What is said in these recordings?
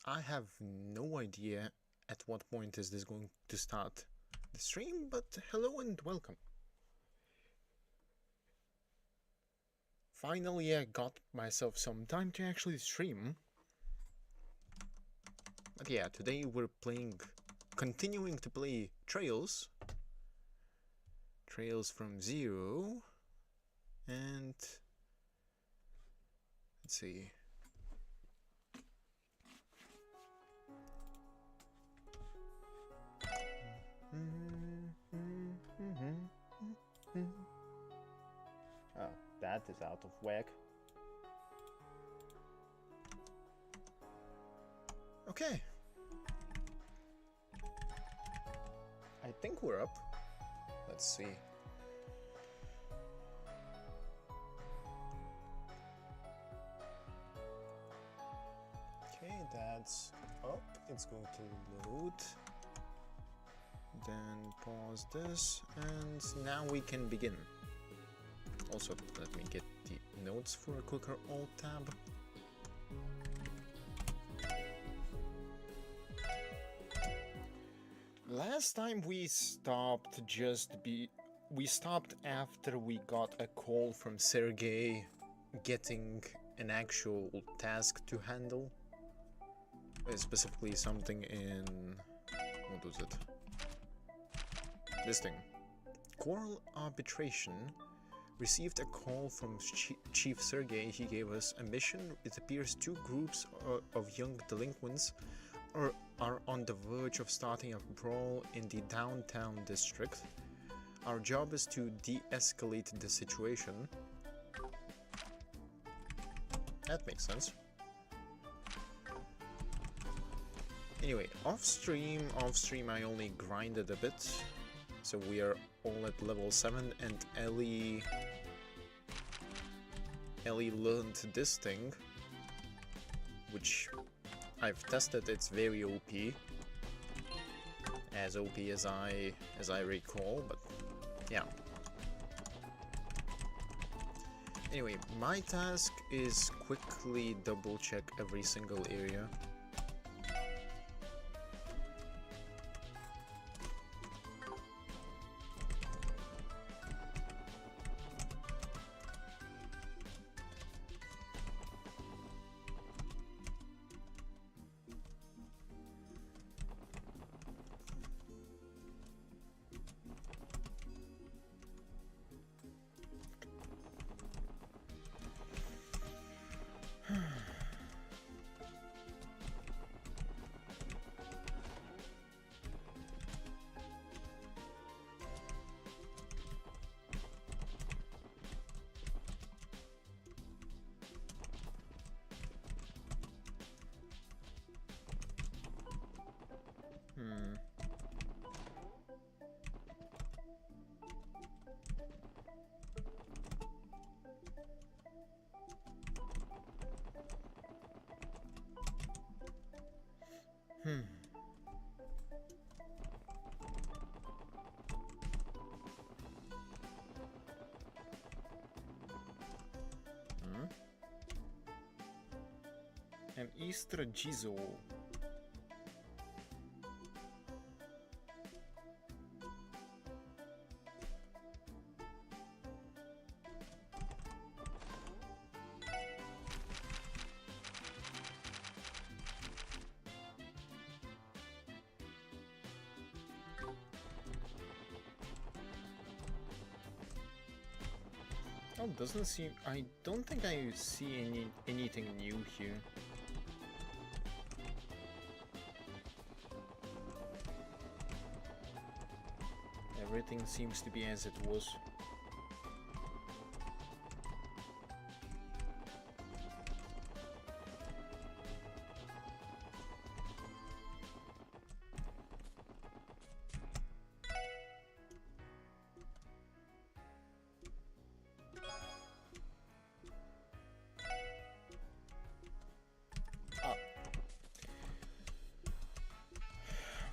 I have no idea at what point is this going to start the stream, but hello and welcome. Finally, I got myself some time to actually stream. But yeah, today we're continuing to play Trails from Zero, and let's see. Oh, that is out of whack. Okay. I think we're up. Let's see. Okay, that's up. It's going to load. Then pause this, and now we can begin. Also, let me get the notes for a quicker alt tab. Last time we stopped after we got a call from Sergey getting an actual task to handle. Specifically something in... what was it? This thing. Quarrel Arbitration received a call from Chief Sergey. He gave us a mission. It appears two groups of young delinquents are on the verge of starting a brawl in the downtown district. Our job is to de-escalate the situation. That makes sense. Anyway, off stream I only grinded a bit. So we are all at level 7, and Ellie learned this thing, which I've tested. It's very OP, as OP as I recall, but yeah. Anyway, my task is quickly double check every single area. An Easter Jizo. Oh, doesn't seem... I don't think I see anything new here. Everything seems to be as it was.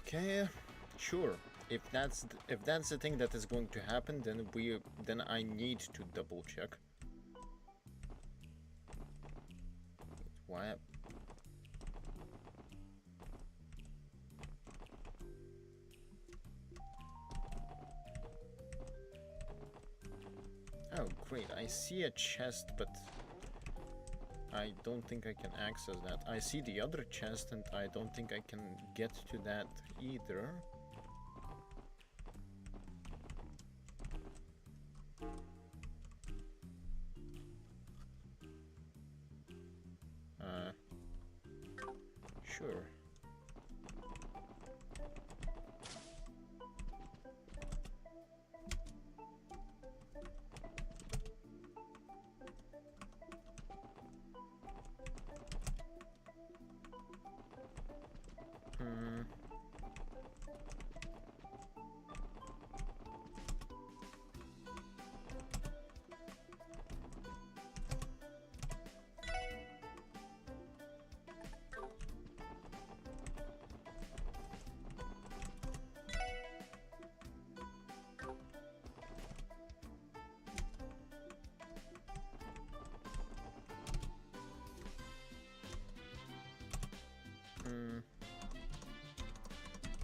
Okay, sure. If that's the thing that is going to happen, then I need to double check. Why? great. I see a chest, but I don't think I can access that. I see the other chest, and I don't think I can get to that either. Sure.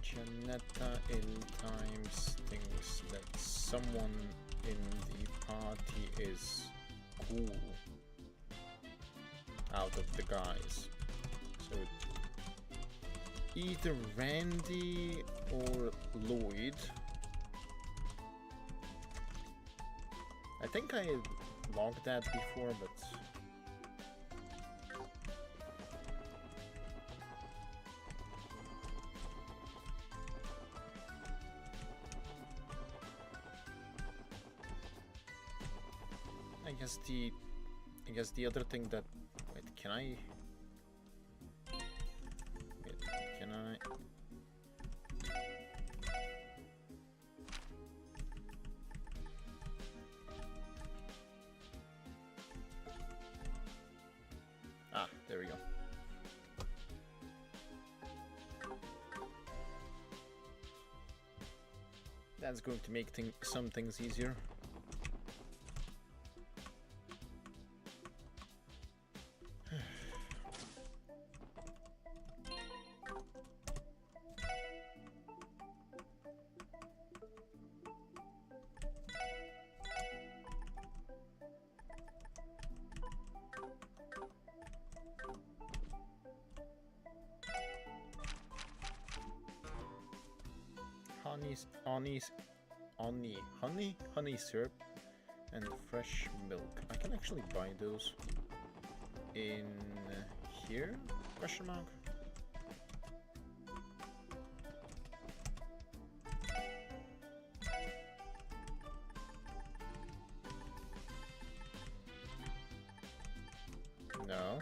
Janetta times thinks that someone in the party is cool out of the guys. So either Randy or Lloyd. I think I logged that before, but I guess the other thing that wait, can I there we go. That's going to make some things easier. Honey syrup and fresh milk. I can actually buy those in here? Question mark. No.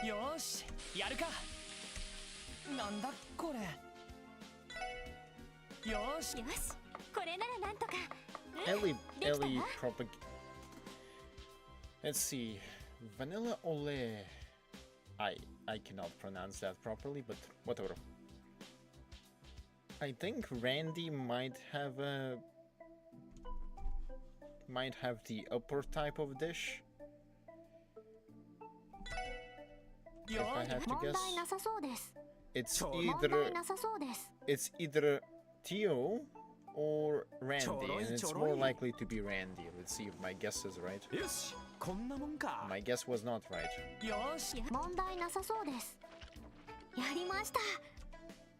Yosh, やるか。なんだこれ。よし。よし、これならなんとか。Ellie propag. Let's see, Vanilla Ole. I cannot pronounce that properly, but whatever. I think Randy might have the upper type of dish. If I had to guess, it's either Tio or Randy, and it's more likely to be Randy. Let's see if my guess is right. My guess was not right.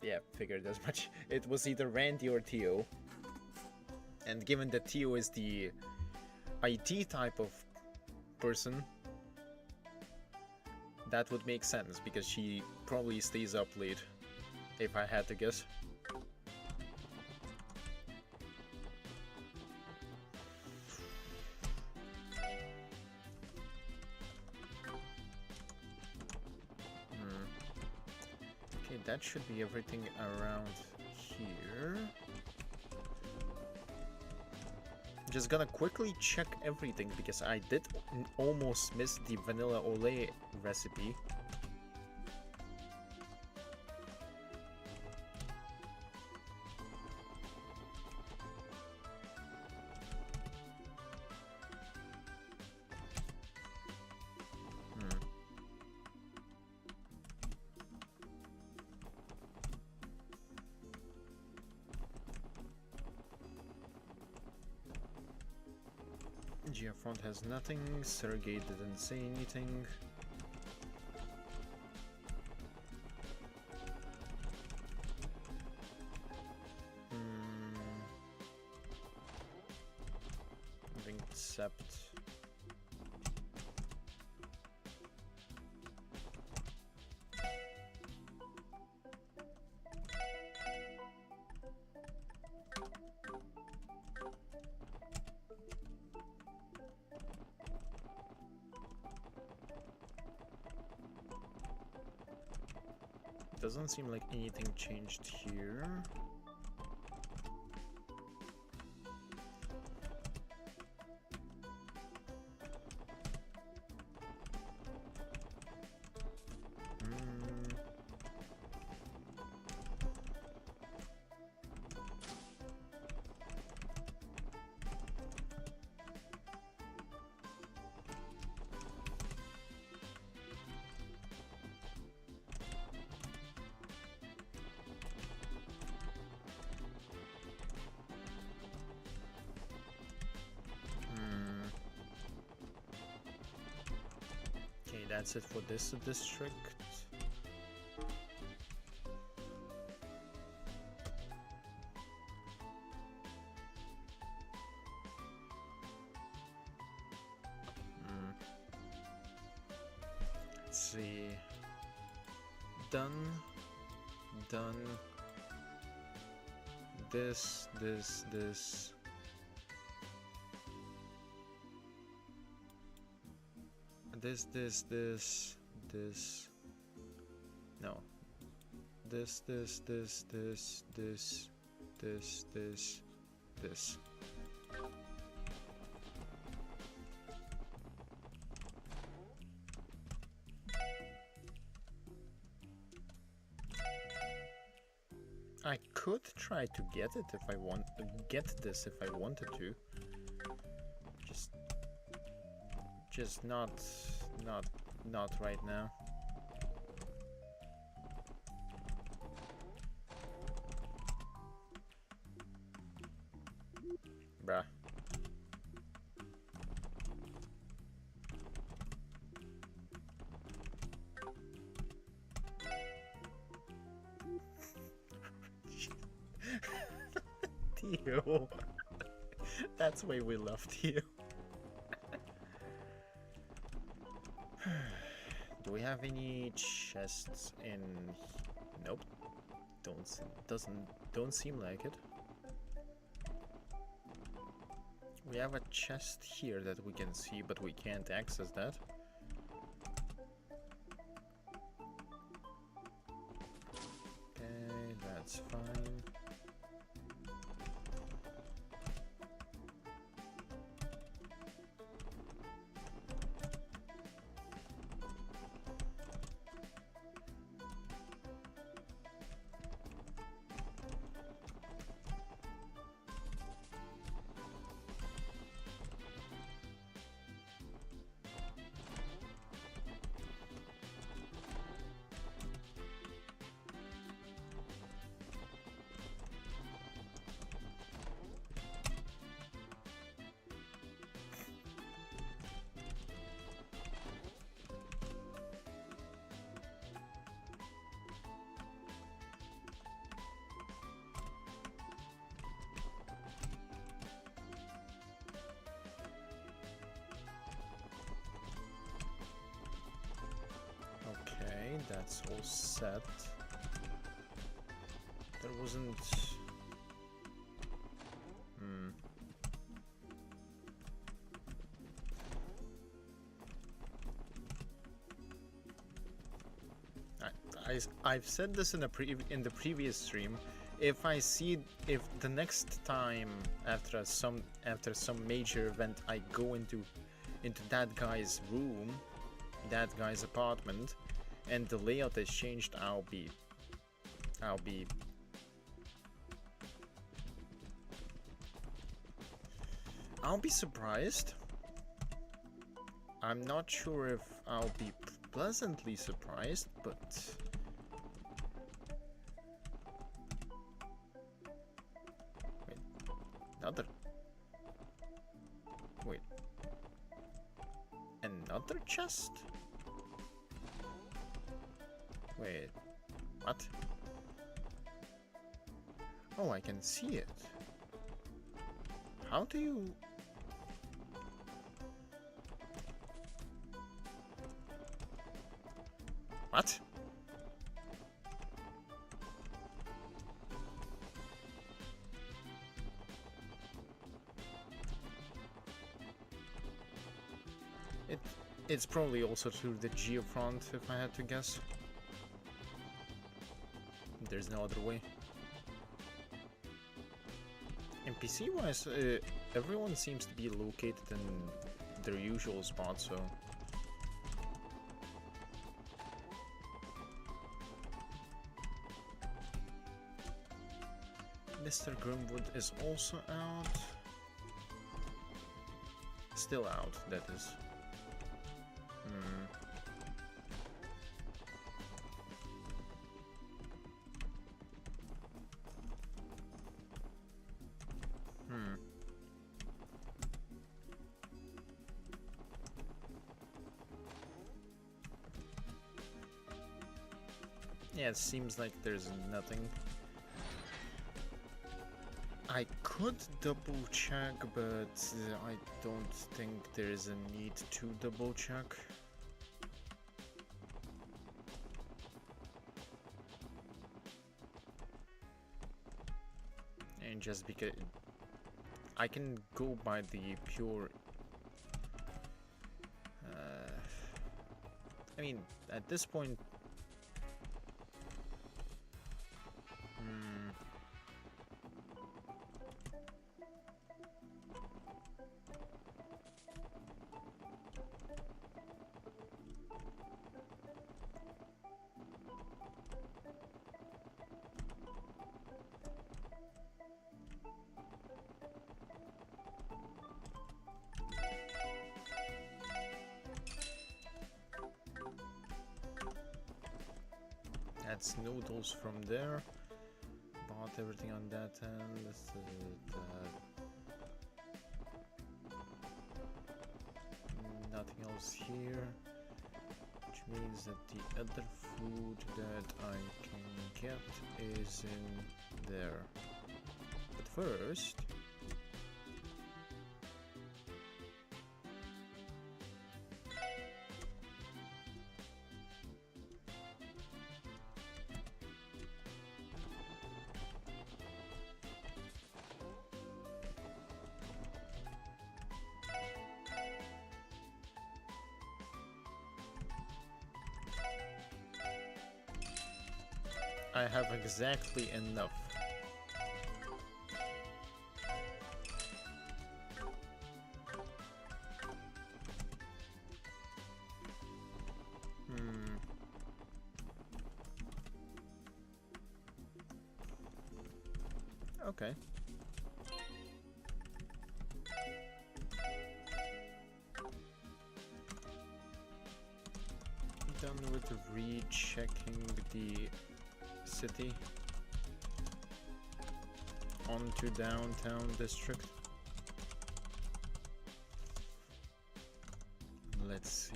Yeah, figured as much. It was either Randy or Tio. And given that Tio is the IT type of person, that would make sense, because she probably stays up late, if I had to guess. that should be everything around here. Just gonna quickly check everything because I did almost miss the vanilla ole recipe. Giafront has nothing, Sergey didn't say anything. Winged Sept. Doesn't seem like anything changed here. That's it for this district. Let's see. Done. This. No. This. I could try to get it if I want to get this if I wanted to. Just not right now. Bruh. Theo. That's why we left you. Do we have any chests in? Nope. Don't seem like it. We have a chest here that we can see, but we can't access that. Okay, that's fine. That's all set. There wasn't... I've said this in the previous stream. If the next time after some major event I go into that guy's room, that guy's apartment, and the layout is changed, I'll be surprised. I'm not sure if I'll be pleasantly surprised, but wait, another chest? Wait, what? Oh, I can see it. How do you... What? It's probably also through the geofront, if I had to guess. There's no other way. NPC-wise, everyone seems to be located in their usual spot, so... Mr. Grimwood is also out. Still out, that is. Yeah, it seems like there's nothing. I could double check, but I don't think there is a need to double check. And just because I can go by the pure I mean, at this point adds noodles from there. Bought everything on that end. Nothing else here, which means that the other food that I can get is in there. But first, I have exactly enough. Okay. Done with rechecking the city onto downtown district. Let's see.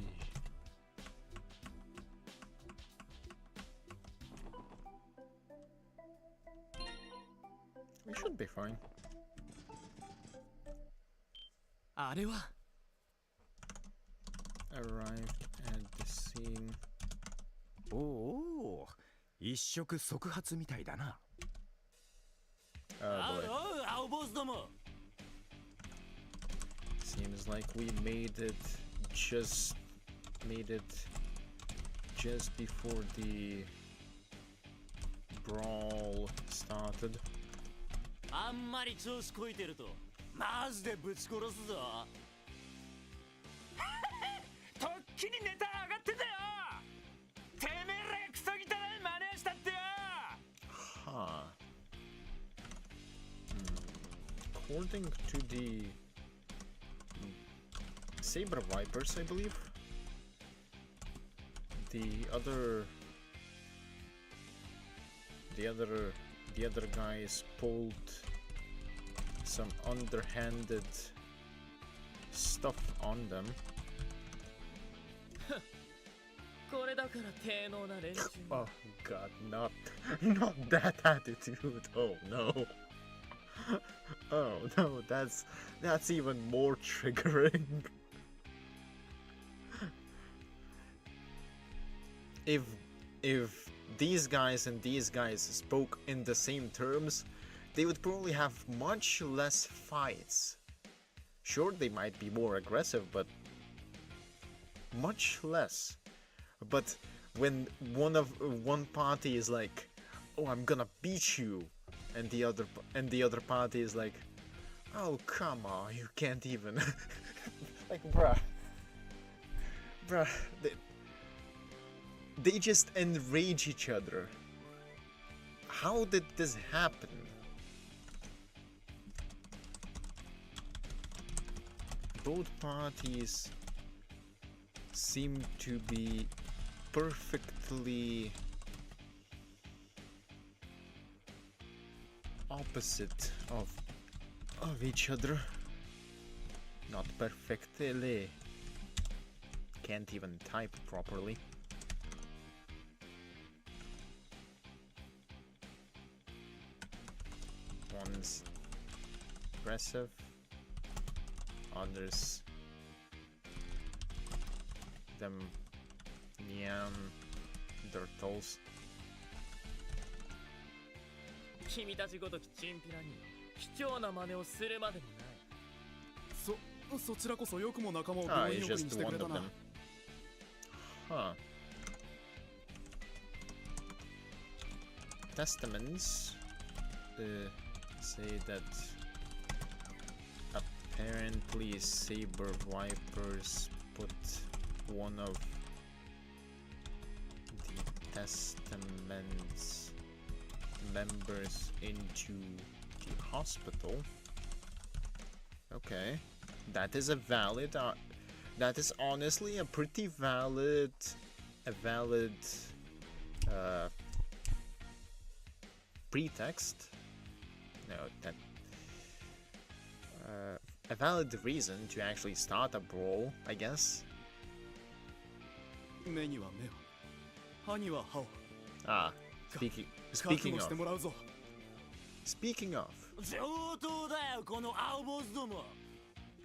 We should be fine. Arrived at the scene. おお、一触即発みたいだな。Oh boy. 青坊主ども。 Seems like we made it just before the brawl started. あんまり調子こいてるとマジでぶち殺すぞ。とっきにネタ上がってたよ。てめえらクソ汚い真似したってよ。Huh. According to the Saber Vipers, I believe, the other guys pulled some underhanded stuff on them. これだから低能な連中。 Oh god, not that attitude. Oh no. Oh no, that's even more triggering. If these guys and these guys spoke in the same terms, they would probably have much less fights. Sure, they might be more aggressive, but much less. But when one party is like, "Oh, I'm gonna beat you," and the other party is like, "Oh, come on, you can't even." Like, bruh, they just enrage each other. How did this happen? Both parties seem to be perfectly opposite of each other. Not perfectly. Can't even type properly. One's aggressive, others them Neanderthals. 君たちごときチンピラに卑怯な真似をするまでもない。そちらこそよくも仲間を Ah, 強引 he's 欲に just してく one れた of な。 them. Huh. Testaments say that apparently Saber Vipers put one of the Testament's members into the hospital. Okay, that is a valid. That is honestly a pretty valid, pretext. No, that a valid reason to actually start a brawl, I guess. 目には目を、歯には歯を。 Ah, 覚 speaking 悟して of, もらうぞ。 speaking of. 上等だよこの青坊主ども。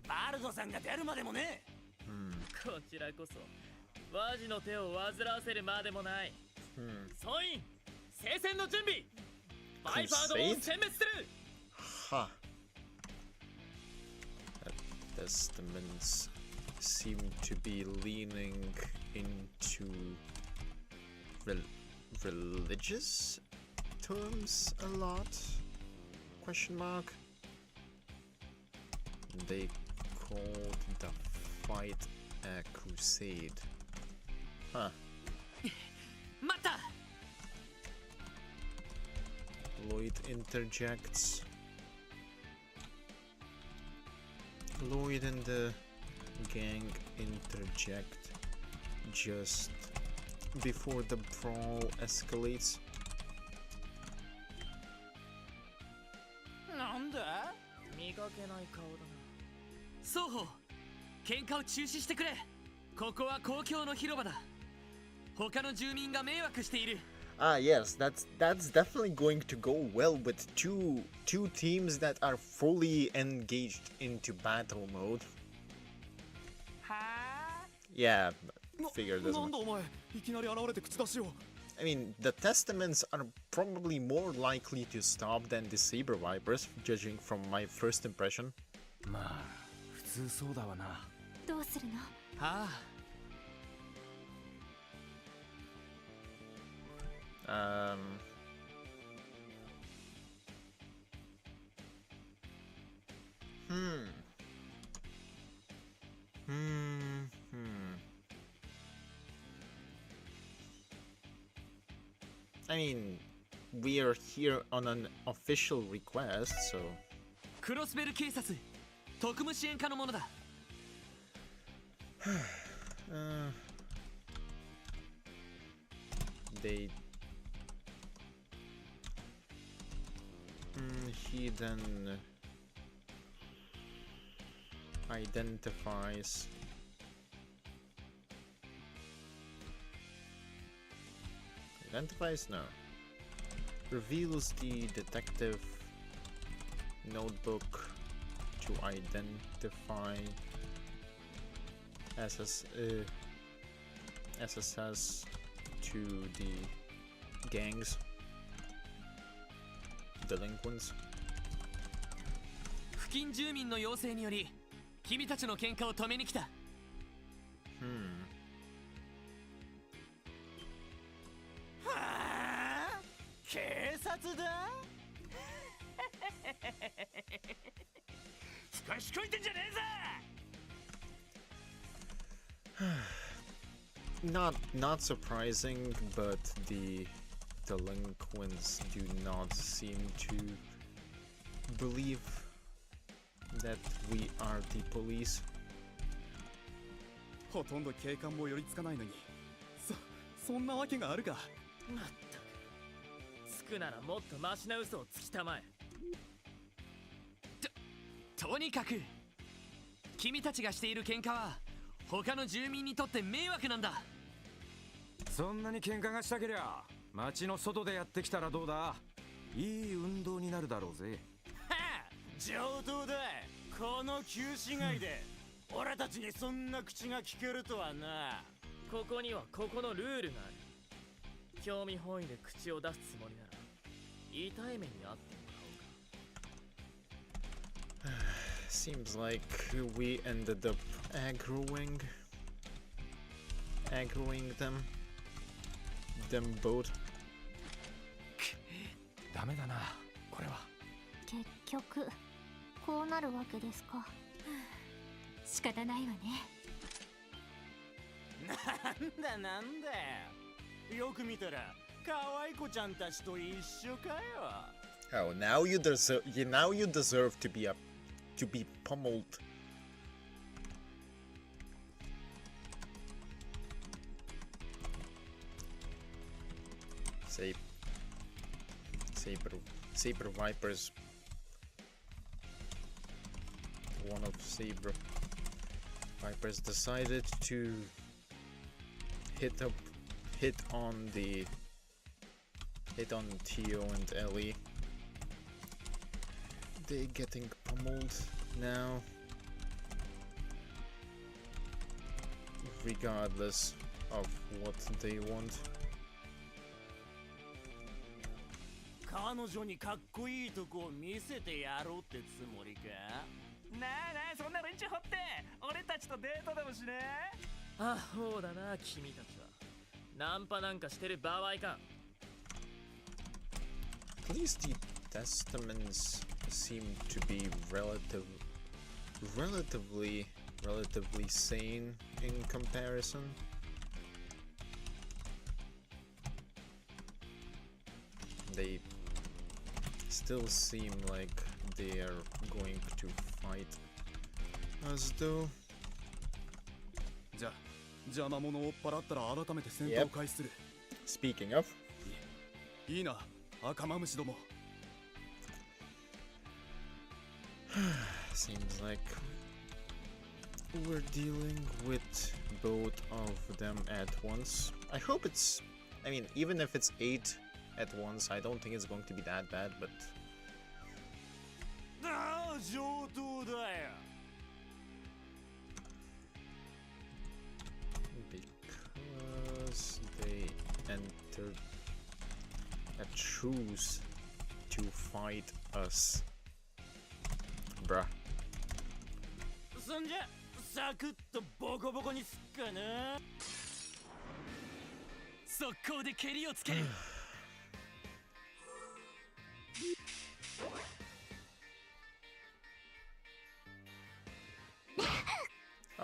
バルドさんが出るまでもね。こちらこそワジの手を煩わせるまでもない。総員、聖戦の準備。バイパードを殲滅する。 Ha. Testaments seem to be leaning into religious terms a lot. Question mark. They called the fight a crusade. Huh. 待った。 Lloyd interjects. Lloyd and the gang interject just before the brawl escalates. なんだ？見かけない顔だな。双方、喧嘩を中止してくれ。ここは公共の広場だ。他の住民が迷惑している。 Ah, yes, that's definitely going to go well with two teams that are fully engaged into battle mode. はあ？ Yeah, figured as なん much. だお前、いきなり現れて口出しを。 I mean, the Testaments are probably more likely to stop than the Saber Vipers, judging from my first impression. まあ、普通そうだわな。どうするの？はあ。I mean, we are here on an official request, so. クロスベル警察特務支援課のものだ。They. He then identifies. Identifies? No. Reveals the detective notebook to identify SSS to the gangs, delinquents. 付近住民の要請により君たちの喧嘩を止めに来た。はあ、警察だ。すかしこいてんじゃねえぞ。Not surprising, but the delinquents do not seem to believe that we are the police. ほとんど警官も寄りつかないのに、そんなわけがあるか。まったく、つくならもっとマシな嘘をつきたまえ。とにかく君たちがしている喧嘩は他の住民にとって迷惑なんだ。そんなに喧嘩がしたけりゃ街の外でやってきたらどうだ。いい運動になるだろうぜ。はあ、上等だ。この旧市街で俺たちにそんな口が聞けるとはな。ここにはここのルールがある。興味本位で口を出すつもりなら痛い目にあってもらおうか。Seems like we ended up aggroing them both. ダメだな、これは。結局こうなるわけですか。仕方ないわね。なんだよ。よく見たら可愛い子ちゃんたちと一緒かよ。Oh, now you deserve to be pummeled. Saber Vipers. One of Saber Vipers decided to hit on Tio and Ellie. They're getting pummeled now, regardless of what they want. 彼女にかっこいいとこを見せてやろうってつもりか。なあなあ、そんな連中掘って俺たちとデートでもしね。あ、そうだな、君たちはナンパなんかしてる場合か。 At least the testaments seem to be relatively sane in comparison. They still seem like they are going to fight us though. じゃあ邪魔者を追っ払ったら改めて戦闘を開始する。Speaking of, いいな、赤マムシども。seems like we're dealing with both of them at once. I hope it's, I mean, even if it's 8 at once, I don't think it's going to be that bad, but ああ、上等だよ。because they entered a truce to fight us. Bruh. そんじゃサクッとボコボコにすっかな。速攻で蹴りをつける。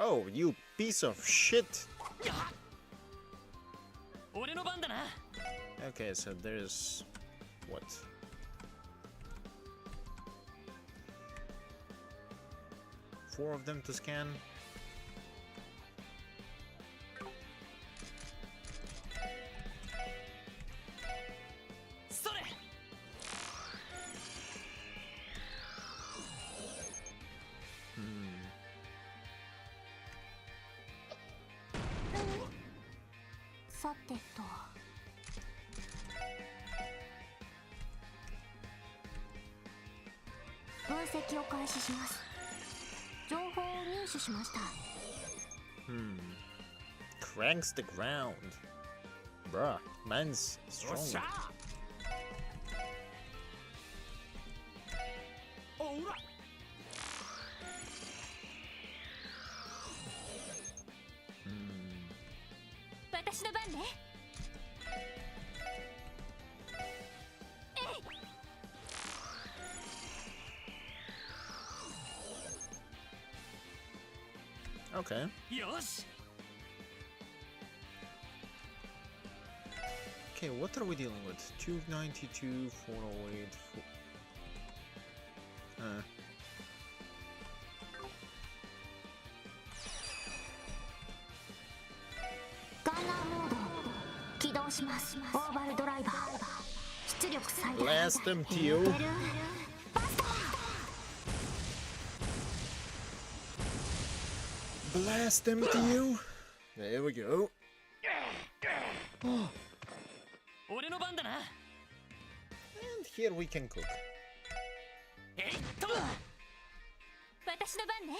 Oh, you piece of shit! 俺の番だな。 Okay, so there's... what? Four of them to scan. Hmm. さてと。分析を開始します。情報を入手しました。Hmm. Cranks the ground. Bruh, man's strong. Hmm. 私の番ね。Okay. よし。 Okay, what are we dealing with? 292, 408, ガンナーモード起動します。オーバルドライバー出力最大。 Blast them, Tio. バスター。 Blast them, Tio. There we go. 俺の番だな。 And here we can cook. えいっと。私の番ね。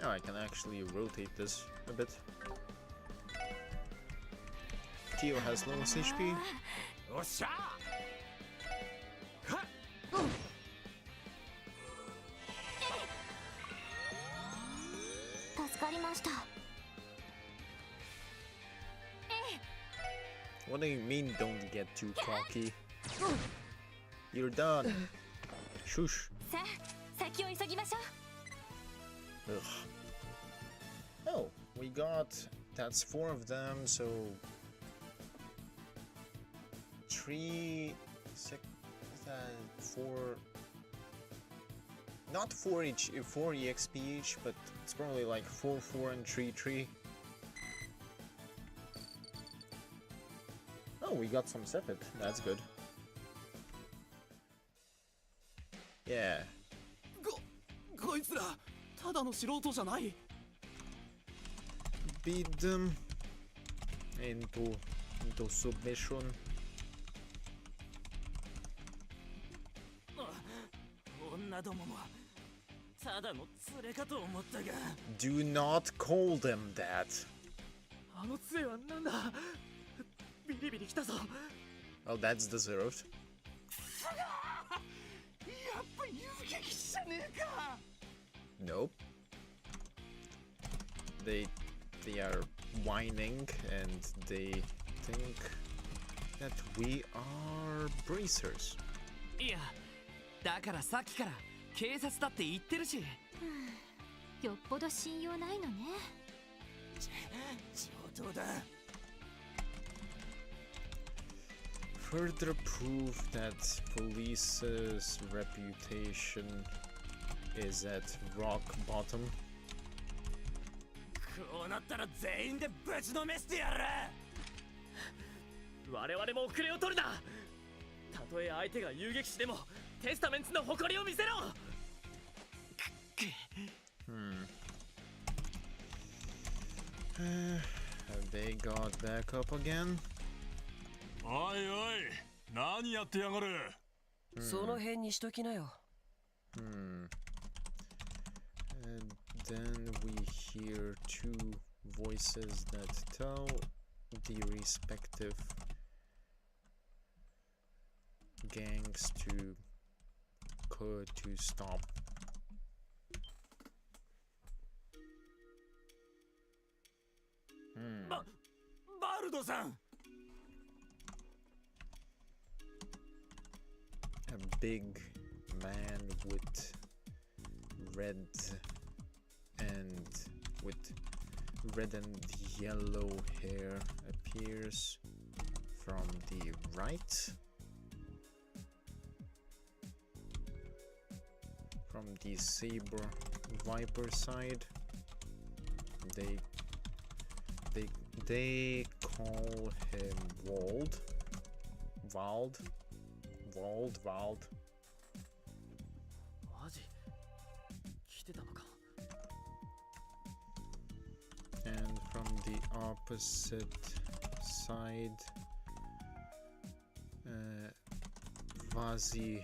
Oh, I can actually rotate this a bit. Tio has lowest HP. おっしゃ。助かりました。 What do you mean don't get too cocky? You're done. Shush. さあ、先を急ぎましょう。 Ugh. Oh, we got... that's 4 of them, so... 3... 4... Not 4 each, 4 EXP each, but it's probably like 4, 4 and 3, 3. Oh, we got some Sepet. That's good. Yeah. こいつらただの素人じゃない。 Beat them into submission. 女どももただの連れかと思ったが。 Do not call them that. あの杖はなんだ。ビリビリ来たぞ。 Oh, that's deserved. やっぱ遊撃じゃねえか。 Nope. They are whining and they think that we are bracers. いや、だからさっきから警察だって言ってるし。よっぽど信用ないのね。上等だ。 Further proof that police's reputation is at rock bottom. こうなったら全員でぶちのめしてやる。我々も遅れを取るな。たとえ相手が遊撃士でもテスタメンツの誇りを見せろ。They got back up again. おいおい、何やってやがる。その辺にしときなよ。And then we hear 2 voices that tell the respective gangs to stop. バルドさん。a big man with red and yellow hair appears from the right, from the saber viper side. They call him Wald. Wald. マジ来てたのか。 And from the opposite side, Vazi,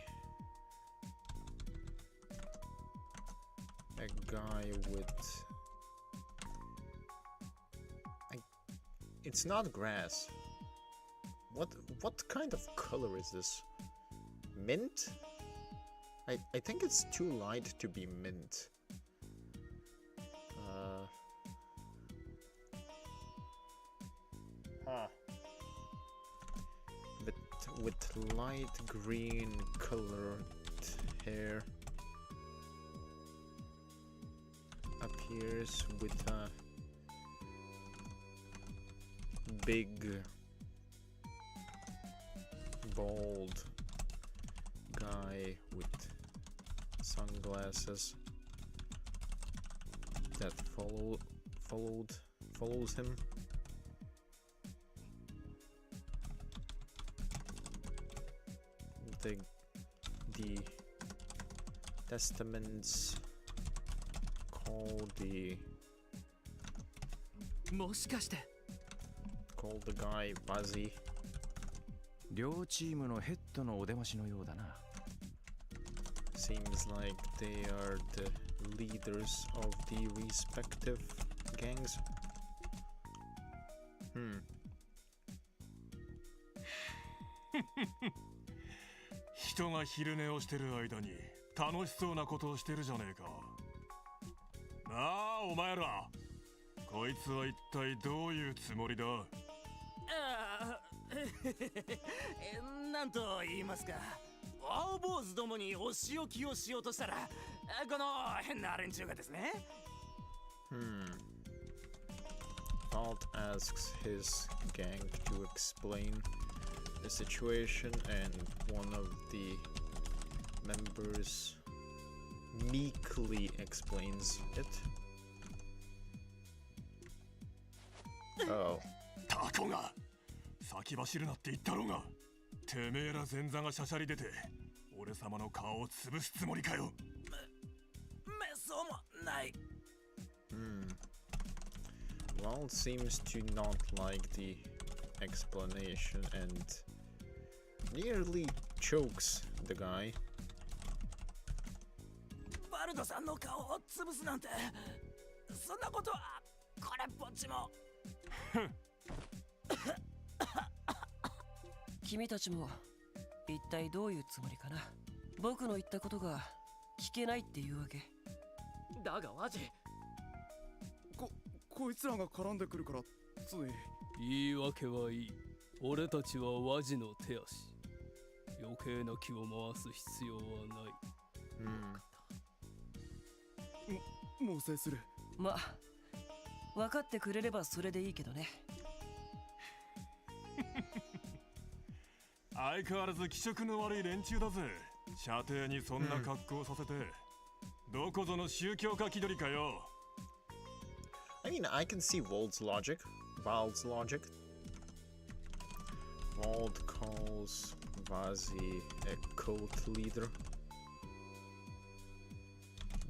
a guy with it's not grass. What kind of color is this? Mint? I think it's too light to be mint. But with light green colored hair appears with a big bald guy with sunglasses that follows him. The testaments call the もしかして call the guy Vazi. 両チームのヘッドのお出ましのようだな。 Seems like they are the leaders of the respective gangs. 人が昼寝をしてる間に楽しそうなことをしてるじゃねえか。なあお前ら、こいつは一体どういうつもりだ。なんと言いますか、青坊主どもにお仕置きをしようとしたら、この変な連中がですね。Alt asks his gang to explain the situation, and one of the members meekly explains it. Oh. タコが先走るなって言ったろうが。てめえら前座がしゃしゃり出て俺様の顔を潰すつもりかよ。めそうもない。Walt seems to not like the explanation and nearly chokes the guy. バルドさんの顔を潰すなんて、そんなことはこれっぽっちも。君たちも一体どういうつもりかな。僕の言ったことが聞けないっていうわけだが。ワジ、こいつらが絡んでくるからつい。言い訳はいい。俺たちはワジの手足。余計な気を回す必要はない。猛省する。まあ分かってくれればそれでいいけどね。相変わらず気色の悪い連中だぜ。射程にそんな格好させて、どこぞの宗教家気取りかよ。I mean, I can see Wald's logic. Wald calls Vazi a cult leader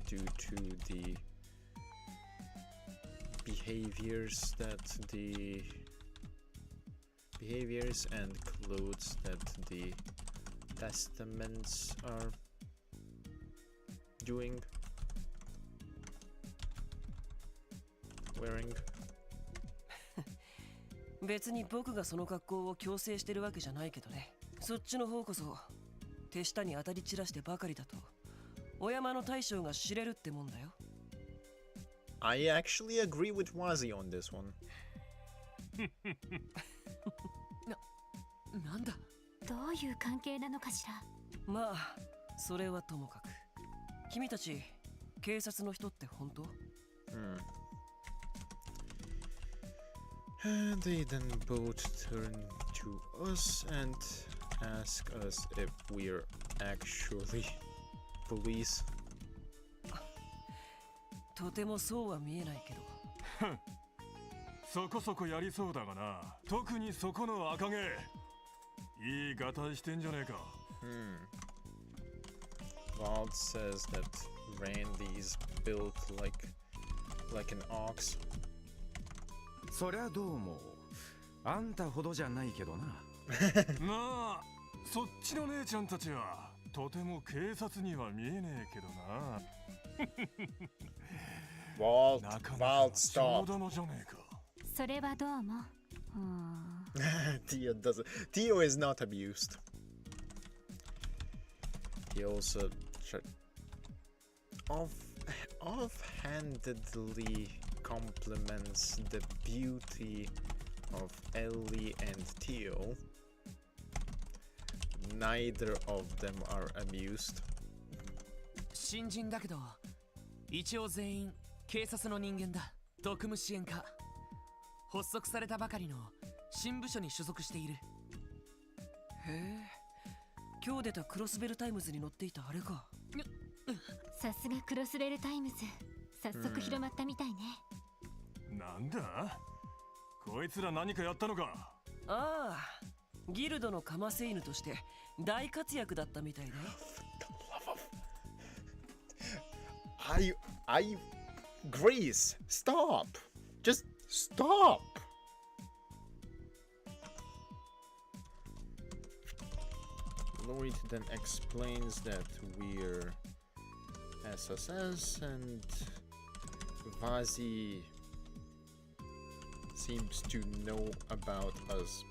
due to the behaviors and clothes that the testaments are wearing. 別に僕がその格好を強制してるわけじゃないけどね。そっちの方こそ手下に当たり散らしてばかりだとお山の大将が知れるってもんだよ。I actually agree with Wazi on this one. なんだ。どういう関係なのかしら。まあそれはともかく、君たち警察の人って本当？ And they then both turn to us and ask us if we're actually police. とてもそうは見えないけど。そこそこやりそうだがな。特にそこの赤毛、いいガタイしてんじゃねえか。Wald says that Randy's built like an ox. そりゃどうもあんたほどじゃないけどな。まあそっちの姉ちゃんたちはとても警察には見えねえけどな。Wald, なかなか Wald, ちょ stop. うどのじゃねえか。それはどうも。Tio doesn't. Tio is not amused. He also offhandedly compliments the beauty of Ellie and Tio. Neither of them are amused. 新人だけど一応全員警察の人間だ。特務支援課、発足されたばかりの新部署に所属している。へえ、今日出たクロスベルタイムズに載っていたあれか。さすがクロスベルタイムズ、早速広まったみたいね。なんだこいつら何かやったのか。ああ、ギルドのカマセイヌとして大活躍だったみたいだよ。Grace, stop! Just stop! Lloyd then explains that we're SSS and Vazi seems to know about us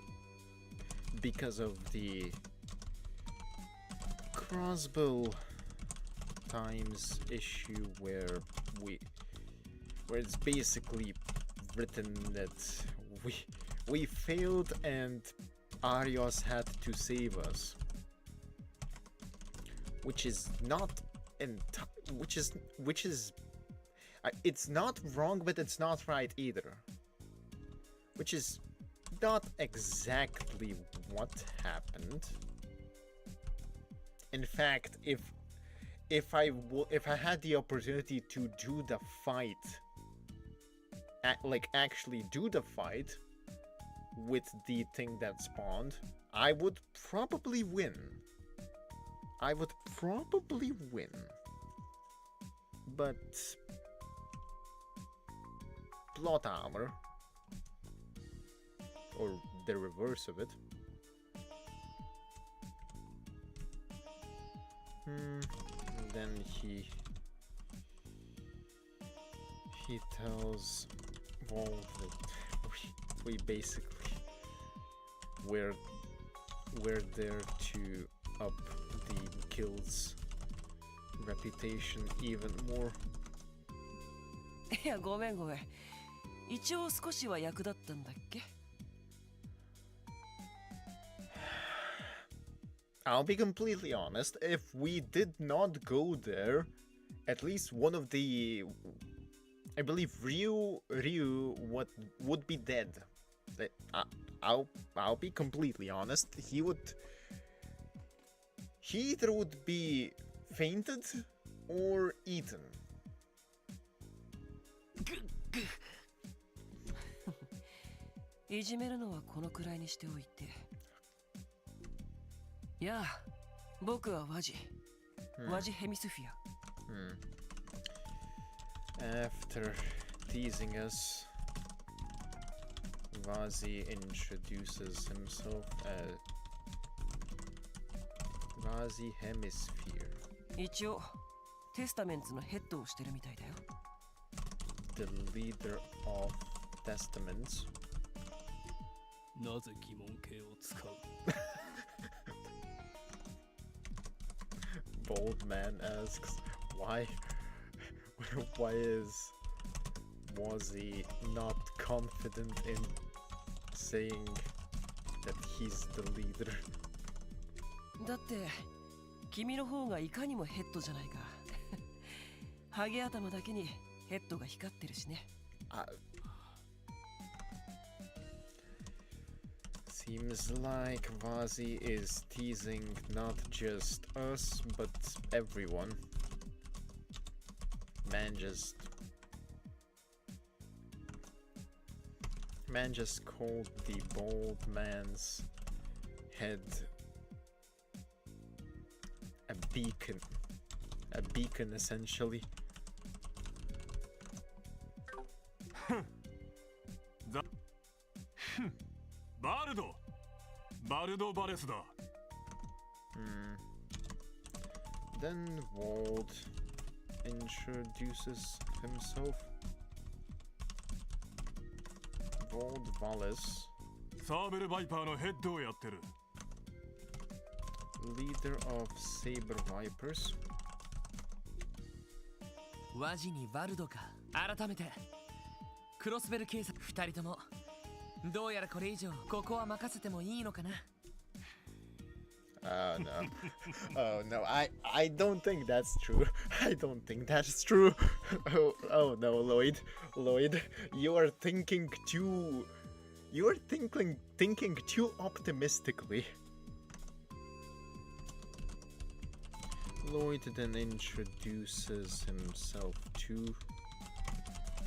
because of the crossbow times issue where it's basically written that we failed and Arios had to save us, which is not it's not wrong, but it's not right either, which is not exactly what happened. In fact, if I had the opportunity to do the fight, actually do the fight with the thing that spawned, I would probably win. But plot armor, or the reverse of it. And then he tells Walt that we basically we're there to up the guild's reputation even more. いや、ごめん。一応少しは役立ったんだっけ？ I'll be completely honest, if we did not go there, at least one of the, I believe Ryu would be dead. I'll be completely honest, he either would be fainted or eaten. いじめるのはこのくらいにしておいて。いや、僕はワジヘミスフィア。After teasing us, Vazi introduces himself as Vazi Hemisphere. 一応テスタメンツのヘッドをしてるみたいだよ。 The leader of Testaments. なぜ疑問形を使う？ Bold man asks, why is Wazi not confident in saying that he's the leader? だって君の方がいかにもヘッドじゃないか。ハゲ頭だけにヘッドが光ってるしね。Seems like Vazi is teasing not just us, but everyone. Man just called the bald man's head a beacon. A beacon, essentially. バルド・バレスだ。Then Wald introduces himself. Wald Wallace, サーベル・バイパーのヘッドをやってる。leader of Saber Vipers. ワジにバルドか。改めてクロスベル警察2人ともどうやらこれ以上ここは任せてもいいのかな。Oh no. Oh no, I don't think that's true. I don't think that's true. Oh no, Lloyd, you are thinking too optimistically. Lloyd then introduces himself to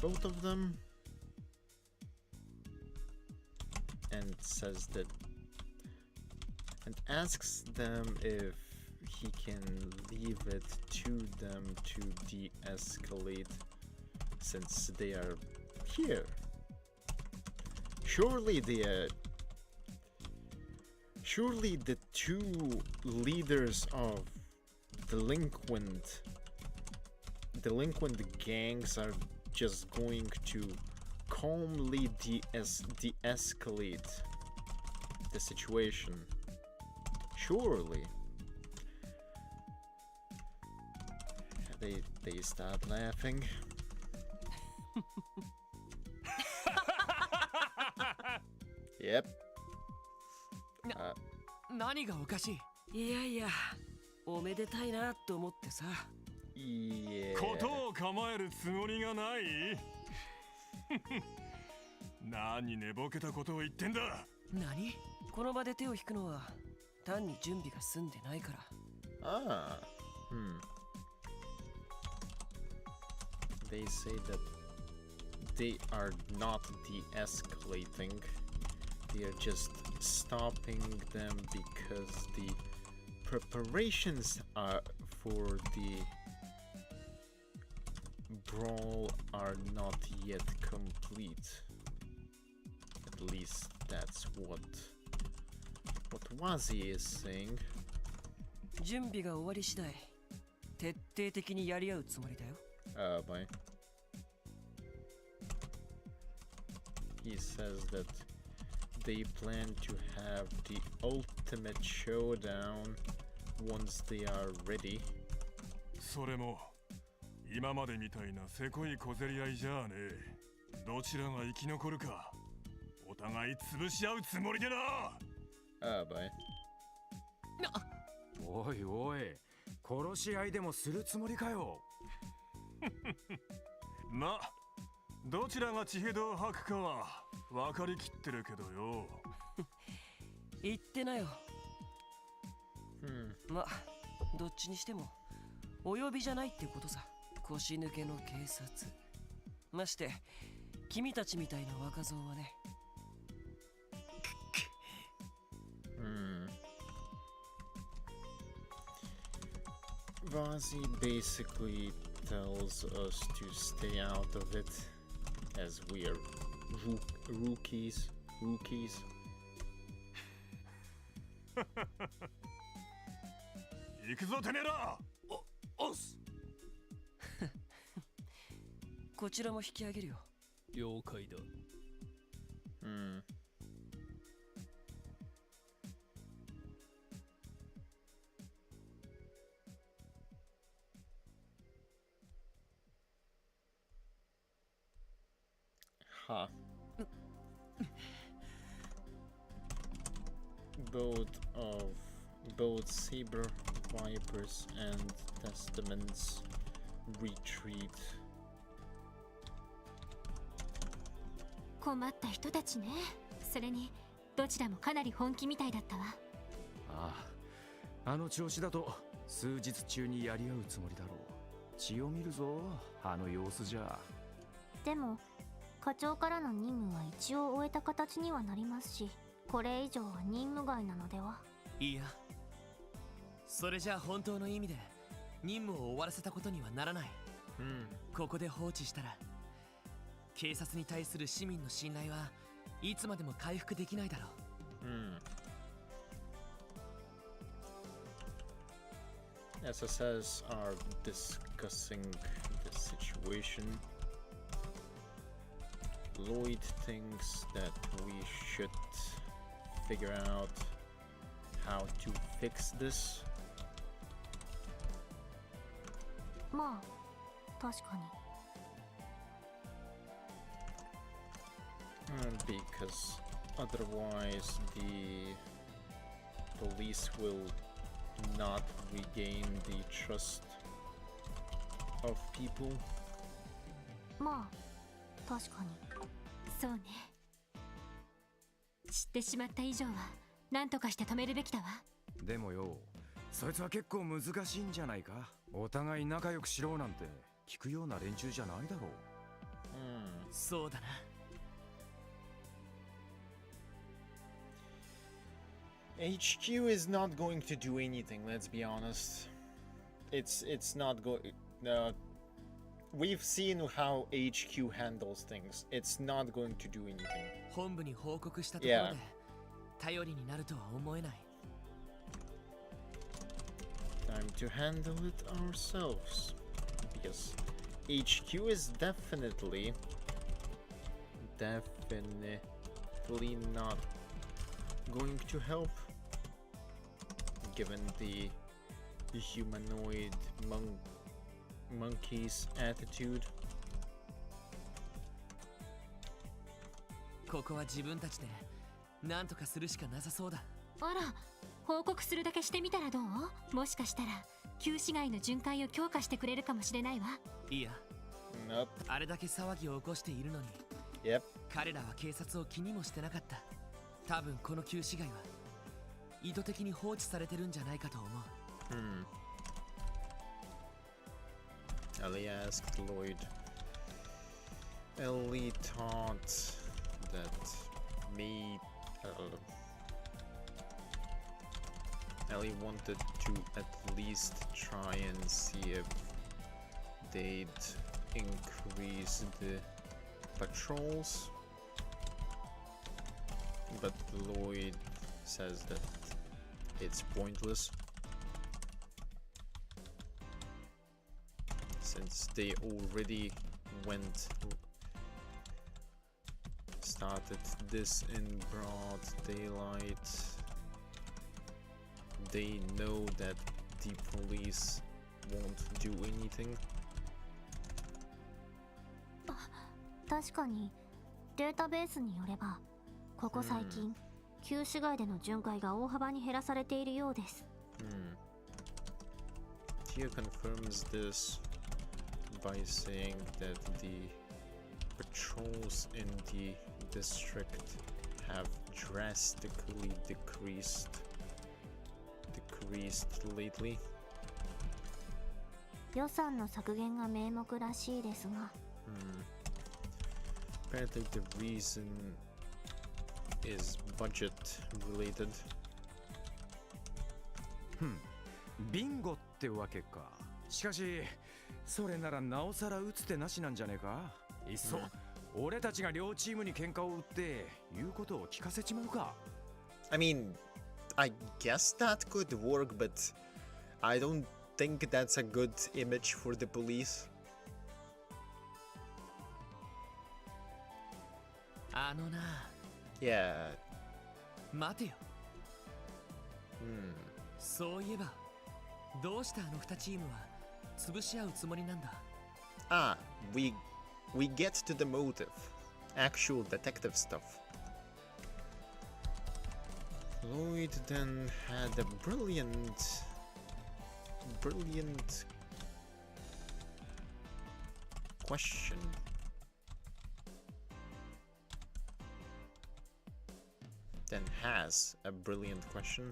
both of them and says that and asks them if he can leave it to them to de-escalate since they are here. Surely the two leaders of delinquent gangs are just going to calmly de-escalate the situation. Surely. They start laughing. 何がおかしい。いやいや、おめでたいなと思ってさ。ことを構えるつもりがない。何寝ぼけたことを言ってんだ。何？この場で手を引くのは単に準備が済んでないから。They say that they are not de-escalating. They are just stopping them because the preparations for the brawl are not yet complete. At least that's what Wazi is saying. 準備が終わり次第、徹底的にやり合うつもりだよ。Bye. He says that they plan to have the ultimate showdown once they are ready. それも今までみたいなせこい小競り合いじゃあねえ。どちらが生き残るかお互い潰し合うつもりでな。Bye. おいおい、殺し合いでもするつもりかよ。ま、どちらが血ヘドを吐くかは分かりきってるけどよ。言ってなよ。ま、どっちにしてもお呼びじゃないってことさ。腰抜けの警察。まして君たちみたいな若造はね。Vazi basically tells us to stay out of it as we are rookies. 行くぞてめえら。おっす。こちらも引き上げるよ。了解だ。Huh. Both Saber Vipers and Testaments retreat. 困った人たちね。それにどちらもかなり本気みたいだったわ。ああ、あの調子だと数日中にやり合うつもりだろう。血を見るぞ、あの様子じゃ。でも課長からの任務は一応終えた形にはなりますし、これ以上は任務外なのでは。いや、それじゃあ本当の意味で任務を終わらせたことにはならない。ここで放置したら警察に対する市民の信頼はいつまでも回復できないだろう。SSS are discussing the situation. Lloyd thinks that we should figure out how to fix this. まあ確かに。Because otherwise the police will not regain the trust of people. まあ確かに。そうね。知ってしまった以上は何とかして止めるべきだわ。でもよ、そいつは結構難しいんじゃないか。お互い仲良くしろなんて聞くような連中じゃないだろう。そうだな。HQ is not going to do anything, let's be honest. It's not going. We've seen how HQ handles things. It's not going to do anything. 本部に報告したところで頼りになるとは思えない。Time to handle it ourselves. Because HQ is definitely not going to help, given the humanoid monkey's attitude. ここは自分たちで何とかするしかなさそうだ。あら、報告するだけしてみたらどう？もしかしたら旧市街の巡回を強化してくれるかもしれないわ。いや、Nope. あれだけ騒ぎを起こしているのに Yep. 彼らは警察を気にもしてなかった。多分この旧市街は意図的に放置されてるんじゃないかと思う。Ellie asked Lloyd. Ellie thought that Ellie wanted to at least try and see if they'd increase the patrols, but Lloyd says that it's pointless since they already started this in broad daylight. They know that the police won't do anything. 確かにデータベースによればここ最近、旧市街での巡回が大幅に減らされているようです。Tia confirms this by saying that the patrols in the district have drastically decreased lately. 予算の削減が名目らしいですが、Apparently the reason is budget related. ビンゴってわけか。しかしそれならなおさら打つ手なしなんじゃねえか。いっそ、俺たちが両チームに喧嘩を売って言うことを聞かせちまうか。 I mean, I guess that could work, but I don't think that's a good image for the police. あのな。Yeah. 待てよ。そういえばどうしてあの2チームは潰し合うつもりなんだ。Ah, we get to the motive. Actual detective stuff. Lloyd then had a brilliant brilliant question. Then has a brilliant question.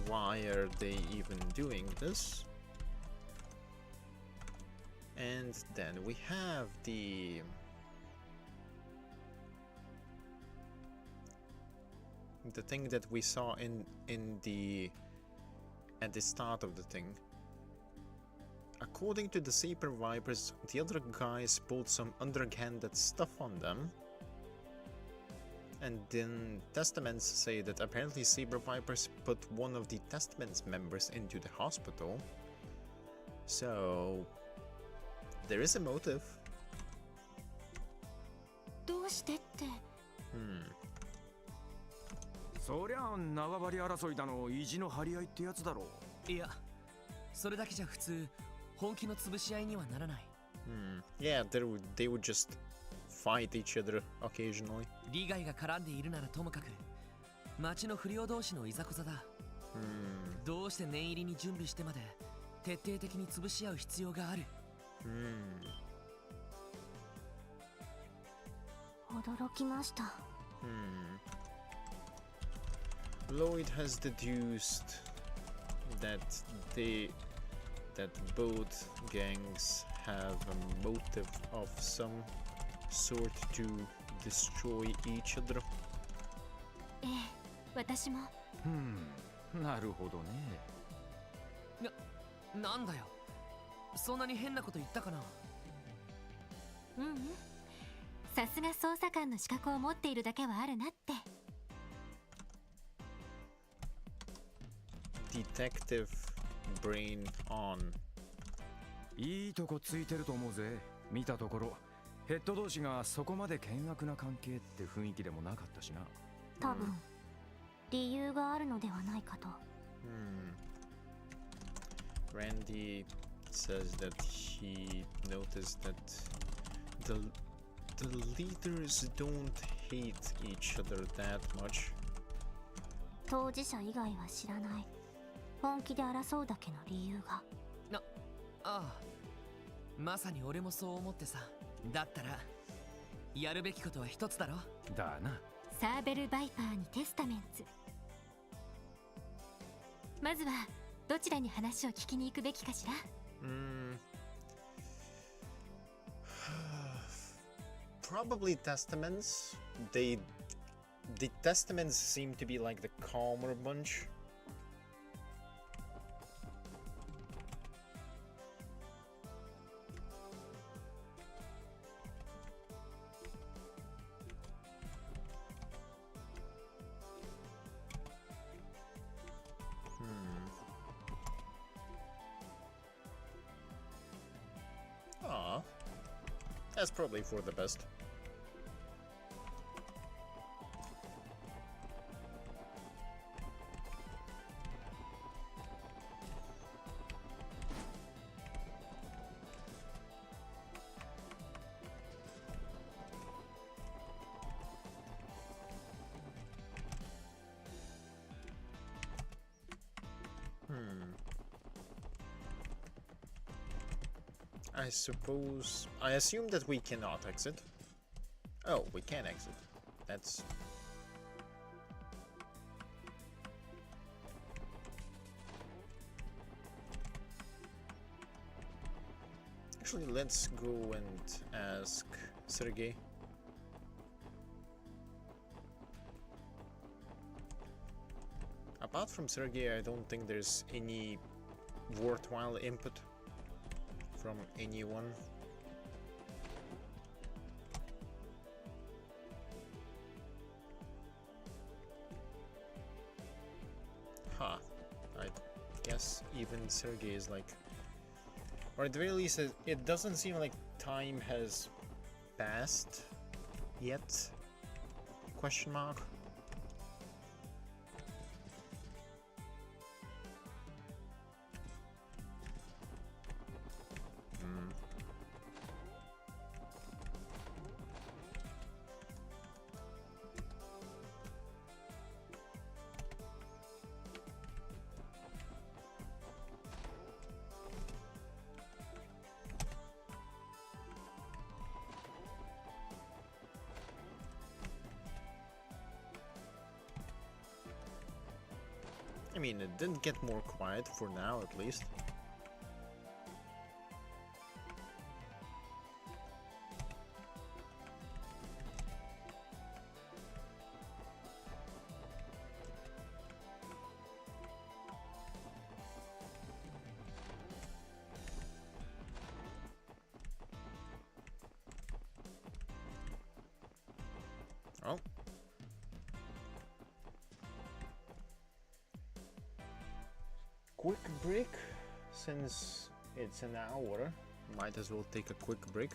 Why are they even doing this? And then we have the thing that we saw in the at the start of the thing. According to the Saber Vipers, the other guys pulled some underhanded stuff on them. And then Testaments say that apparently Saber Vipers put one of the Testaments members into the hospital. So there is a motive. どうしてって。そりゃ縄張り争いだの意地の張り合いってやつだろう。いや、それだけじゃ普通本気の潰し合いにはならない。Yeah, they would just fight each other occasionally. 利害が絡んでいるならともかく、町の不良同士のいざこざだ。どうして念入りに準備してまで徹底的に潰し合う必要がある。驚きました。Lloyd has deduced that both gangs have a motive of some sort to destroy each other. ええ、私も。なるほどね。なんだよ、そんなに変なこと言ったかな。さすが捜査官の資格を持っているだけはあるなって。Detective brain on. いいとこついてると思うぜ。見たところヘッド同士がそこまで険悪な関係って雰囲気でもなかったしな。多分理由があるのではないかと。Randy says that he noticed that the leaders don't hate each other that much. 当事者以外は知らない本気で争うだけの理由が。ああ、まさに俺もそう思ってさ。だったらやるべきことは一つだろ。だな。サーベル・バイパーにテスタメンツ。まずはどちらに話を聞きに行くべきかしら。Probably Testaments. The Testaments seem to be like the calmer bunch. That's probably for the best. I assume that we cannot exit. Oh, we can exit. That's... Actually, let's go and ask Sergey. Apart from Sergey, I don't think there's any worthwhile input from anyone. Huh. I guess even Sergey is like... Or at the very least, it doesn't seem like time has passed yet? Question mark? mean, it didn't get more quiet for now, at least. Oh. Quick break, since it's an hour, might as well take a quick break.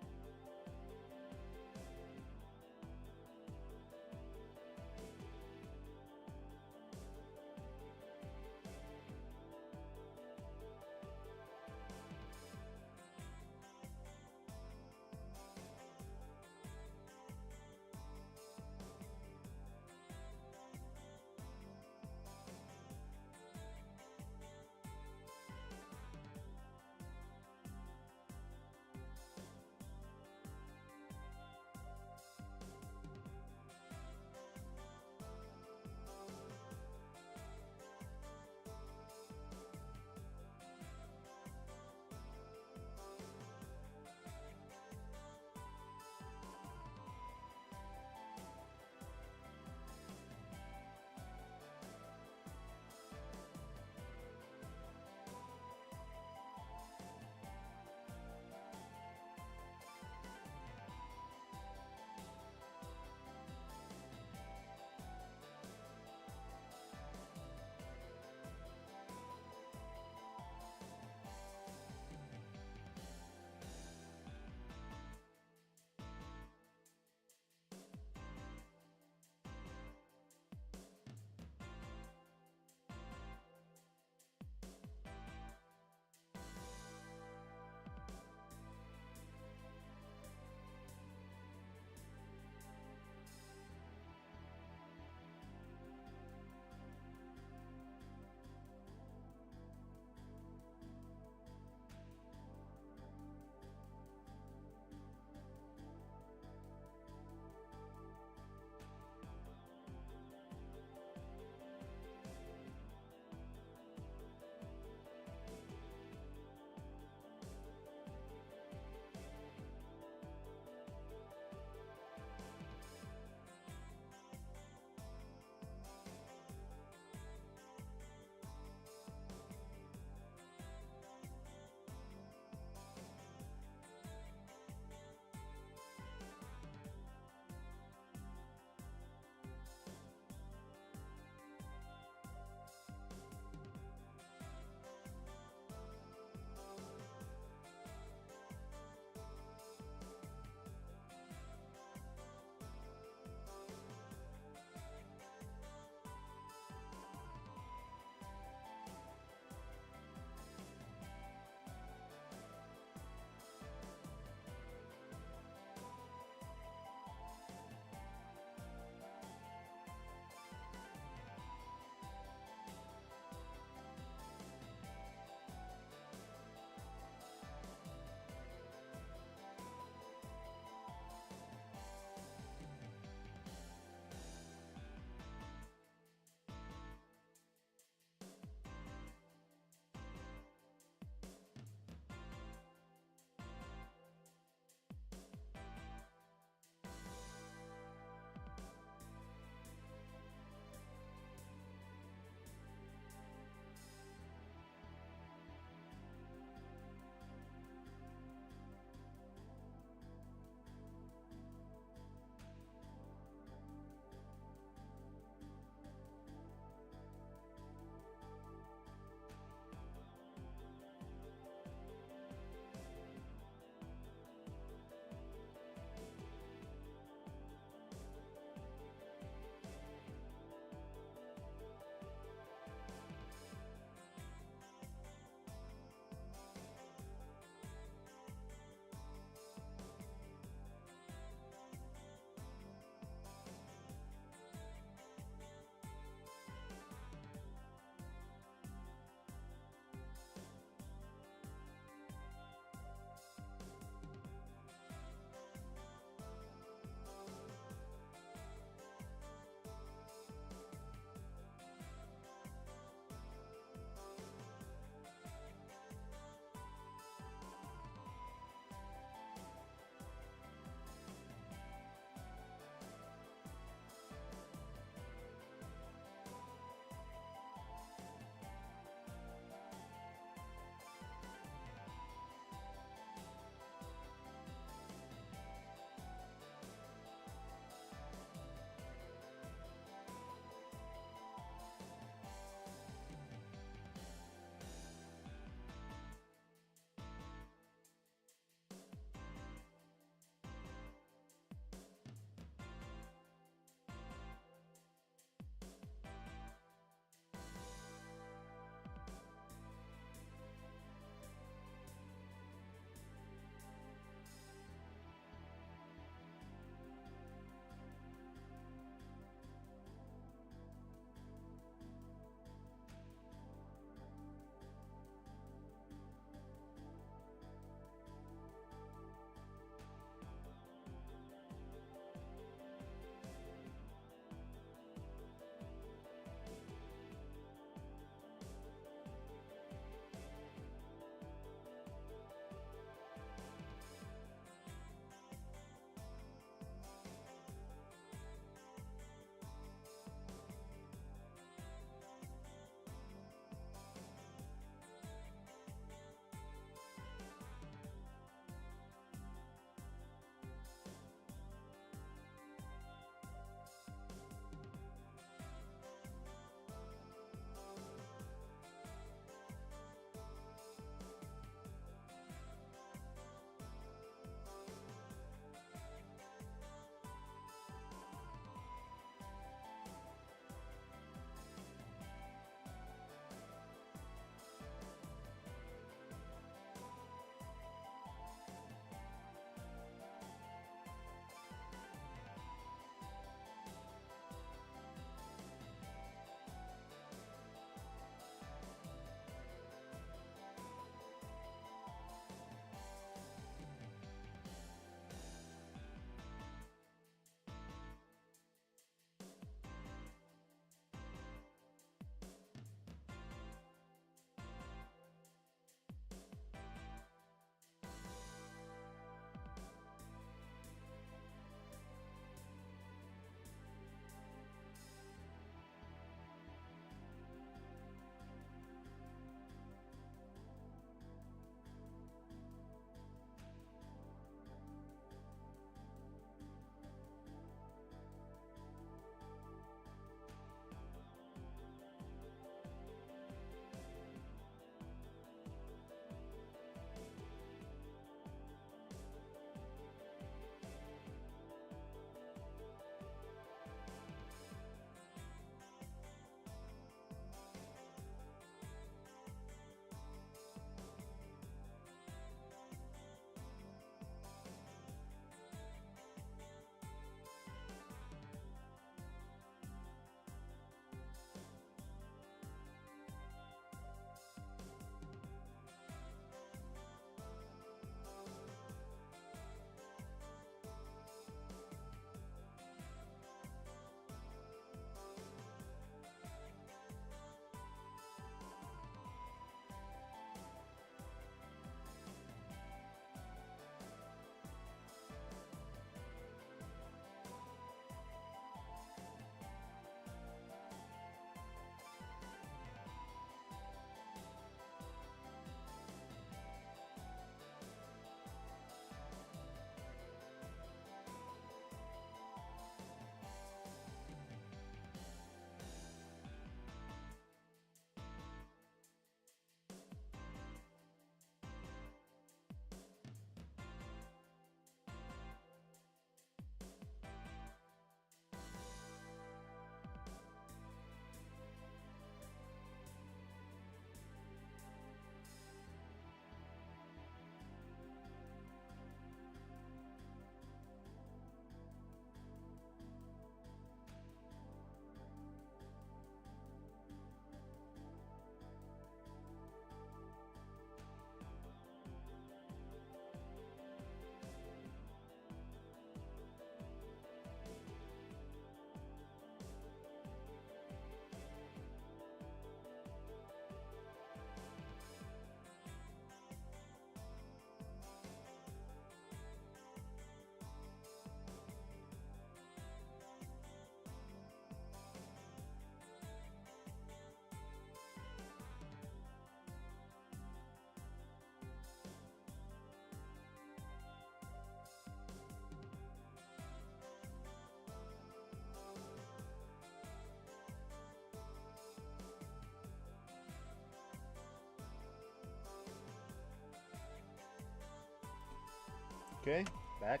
Okay, back.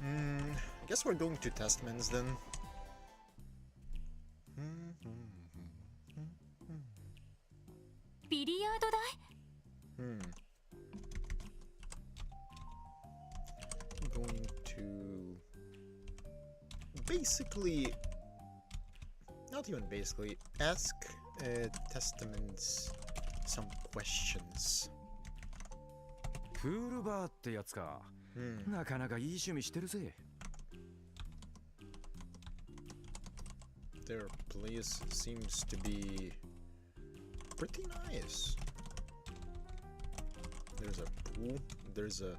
I guess we're going to Testaments then. Going to basically, not even basically, ask Testaments some questions. プールバーってやつか。なかなかいい趣味してるぜ。Their place seems to be pretty nice. There's a pool. There's a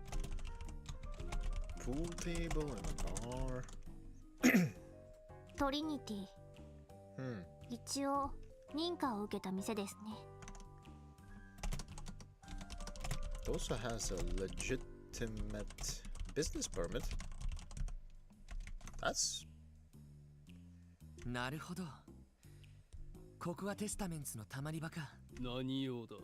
pool table and a bar. トリニティ、一応認可を受けた店ですね。 It also has a legitimate business permit. That's なるほど。ここはテスタメンツのたまり場か。何用だ。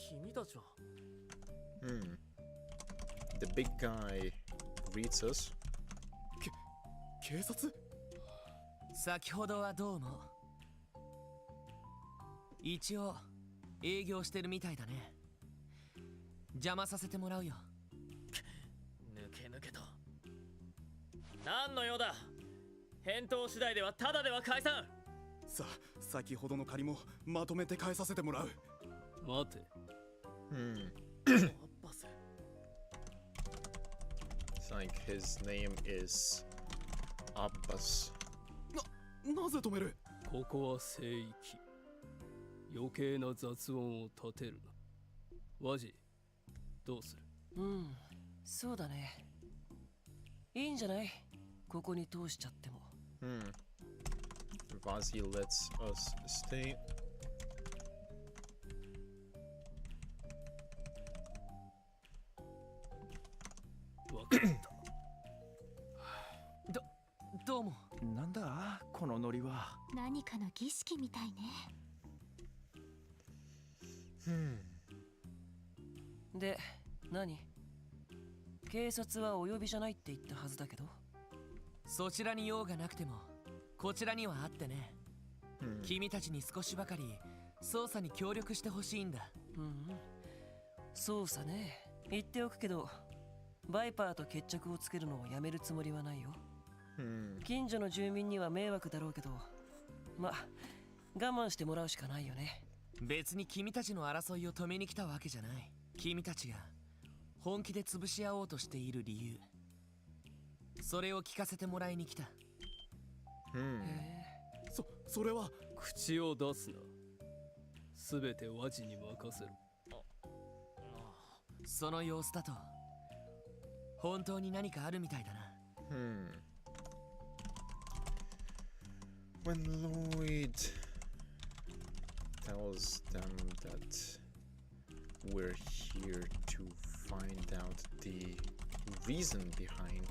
君たちは。The big guy greets us. 警察？先ほどはどうも。一応営業してるみたいだね。邪魔させてもらうよ。抜け抜けと。何の用だ。返答次第ではただでは返さん。さあ、先ほどの借りもまとめて返させてもらう。待て。アッバス。 It's like his name is Abbas. なぜ止める？ここは聖域。余計な雑音を立てるな。ワジ、どうする？そうだね。いいんじゃない？ここに通しちゃっても。Vazi lets us stay. わかった。どうも。なんだこのノリは。何かの儀式みたいね。で、何？警察はお呼びじゃないって言ったはずだけど。そちらに用がなくてもこちらにはあってね。君たちに少しばかり捜査に協力してほしいんだ。捜査ね。言っておくけど、バイパーと決着をつけるのをやめるつもりはないよ。近所の住民には迷惑だろうけど、ま、我慢してもらうしかないよね。別に君たちの争いを止めに来たわけじゃない。君たちが本気で潰し合おうとしている理由、それを聞かせてもらいに来た。それは口を出すな。すべてワジに任せる。その様子だと本当に何かあるみたいだな。When Lloyd tells them that we're here to find out the reason behind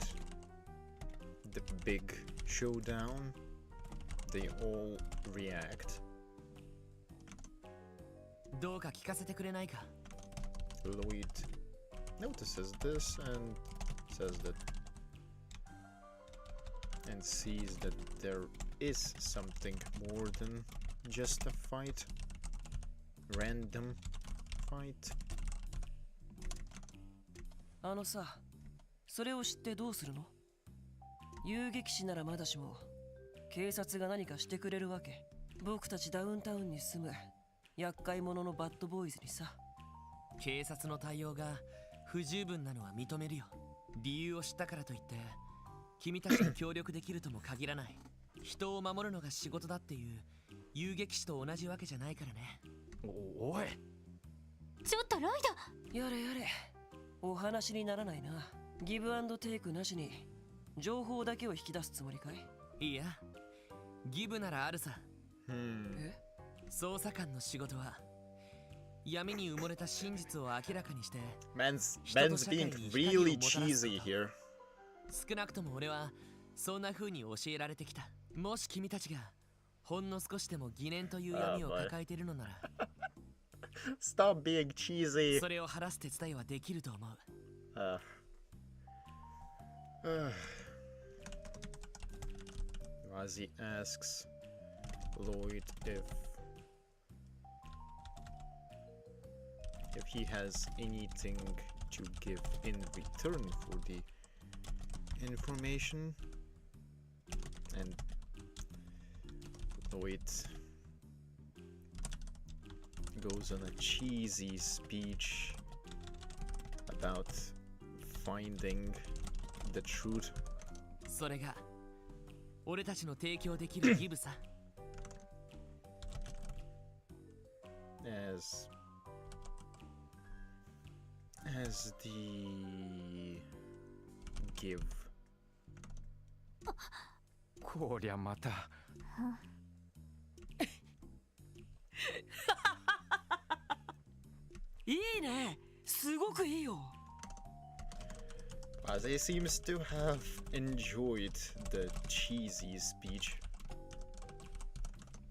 the big showdown, they all react. どうか聞かせてくれないか。Lloyd notices this and says that and sees that there is something more than just a fight. Random fight. あのさ、それを知ってどうするの？遊撃士ならまだしも、警察が何かしてくれるわけ。僕たちダウンタウンに住む厄介者のバッドボーイズにさ。警察の対応が不十分なのは認めるよ。理由を知ったからといって君たちに協力できるとも限らない。人を守るのが仕事だっていう遊撃士と同じわけじゃないからね。おい、ちょっとロイド。やれやれ、お話にならないな。ギブアンドテイクなしに情報だけを引き出すつもりかい？いや、ギブならあるさ。え？捜査官の仕事は闇に埋もれた真実を明らかにして Man's being really cheesy here. 少なくとも俺はそんな風に教えられてきた。もし君たちがほんの少しでも疑念という闇を抱えているのなら Stop being cheesy. それを晴らす手伝いはできると思う。Ozzy asks Lloyd if he has anything to give in return for the information, and Lloyd goes on a cheesy speech about finding the truth. それが俺たちの提供できる義務さ。as the give. こりゃまた。いいね、すごくいいよ。They seems to have enjoyed the cheesy speech.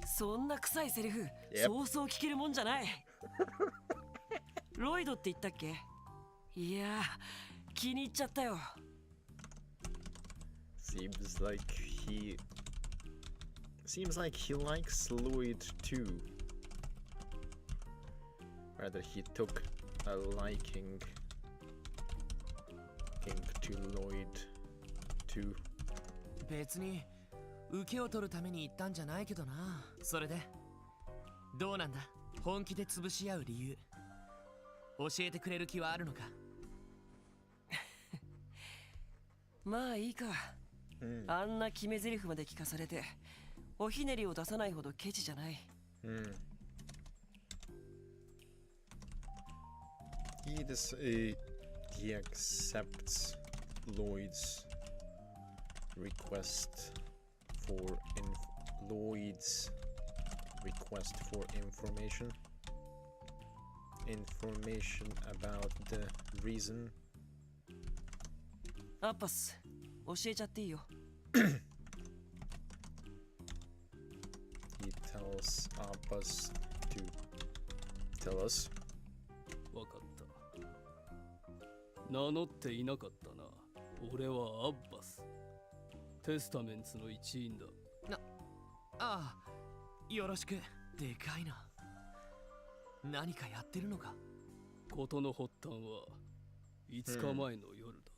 そんな臭いセリフ、 Yep. そうそう聞けるもんじゃない。ロイドって言ったっけ？いやー、気に入っちゃったよ。Seems like he likes Lloyd too. Rather, he took a liking to Lloyd too. 別に受けを取るために言ったんじゃないけどな。それでどうなんだ、本気で潰し合う理由教えてくれる気はあるのか？まあいいか、あんな決め台詞まで聞かされておひねりを出さないほどケチじゃない。He accepts Lloyd's request for information about the reason. アッパス、教えちゃっていいよ。He tells Abbas to tell us. わかった。名乗っていなかったな。俺はアッバス。テスタメンツの一員だ。ああ、よろしく。でかいな。何かやってるのか？事の発端は5日前の夜だ。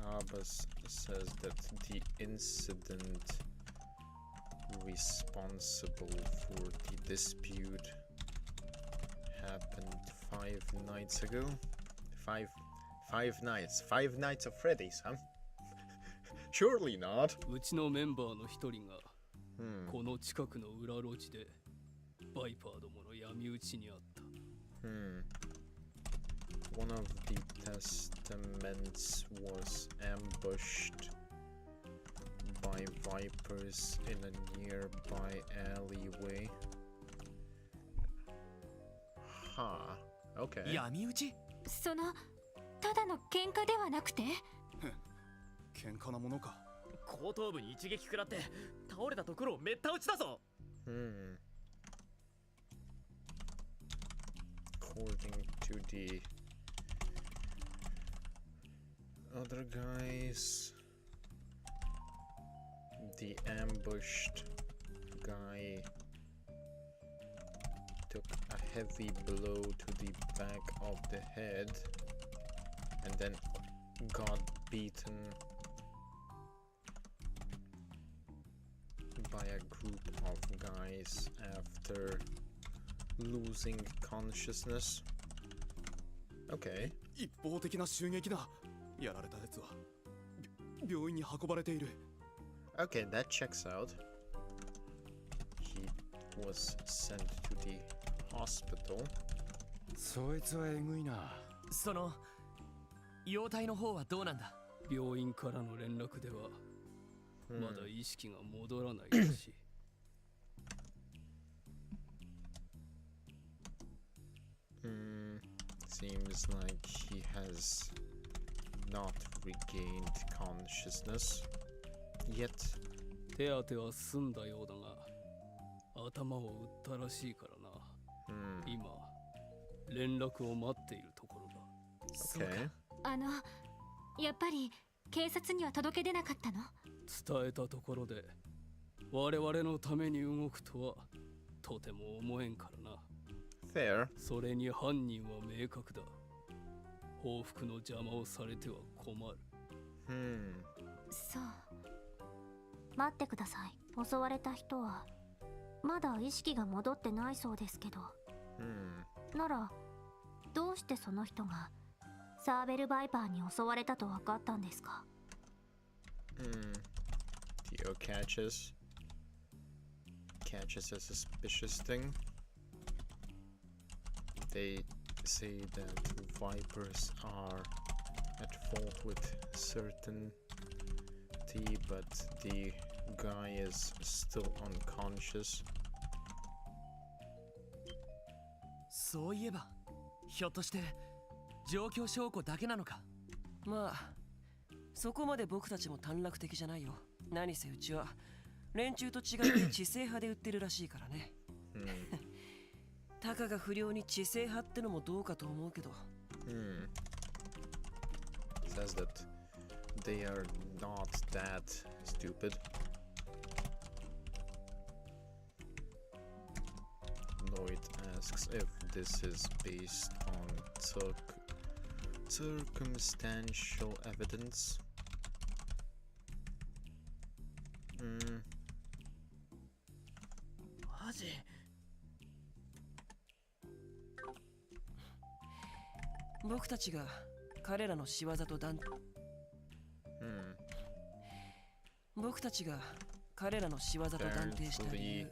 Abbas says that the incident responsible for the dispute happened 5 nights ago. Five nights of Freddy's, huh? Surely not. うちのメンバーの一人が、この近くの裏路地でバイパーどもの闇討ちにあった。One of the testaments was ambushed by vipers in a nearby alleyway. Huh. Okay. 闇討ち？そのただの喧嘩ではなくて、喧嘩なものか。後頭部に一撃食らって倒れたところをめった打ちだぞ。According to the other guys, the ambushed guy took a heavy blow to the back of the head and then got beaten by a group of guys after losing consciousness. Okay. 一方的な襲撃だ。やられたやつは病院に運ばれている。Okay, that checks out. He was sent to the hospital. そいつはえぐいな。その容体の方はどうなんだ？病院からの連絡では、まだ意識が戻らないらしい。Seems like he has not regained consciousness yet. 手当ては済んだようだが、頭を打ったらしいからな。今、連絡を待っているところだ。Okay. やっぱり警察には届け出なかったの？伝えたところで、我々のために動くとはとても思えんからな。Fair. それに犯人は明確だ。報復の邪魔をされては困る。そう。待ってください。襲われた人はまだ意識が戻ってないそうですけど。ならどうしてその人がサーベルバイパーに襲われたと分かったんですか？ Theo catches a suspicious thing. They say that Vipers are at fault with certainty, but the guy is still unconscious. そういえば、ひょっとして状況証拠だけなのか。まあそこまで僕たちも短絡的じゃないよ。何せうちは連中と違って知性派で売ってるらしいからね。たかが不良に知性派ってのもどうかと思うけど。Says that they are not that stupid. Lloyd asks if this is based on circumstantial evidence. マジ？僕たちが彼らの仕業と僕たちが彼らの仕業と断定した理由。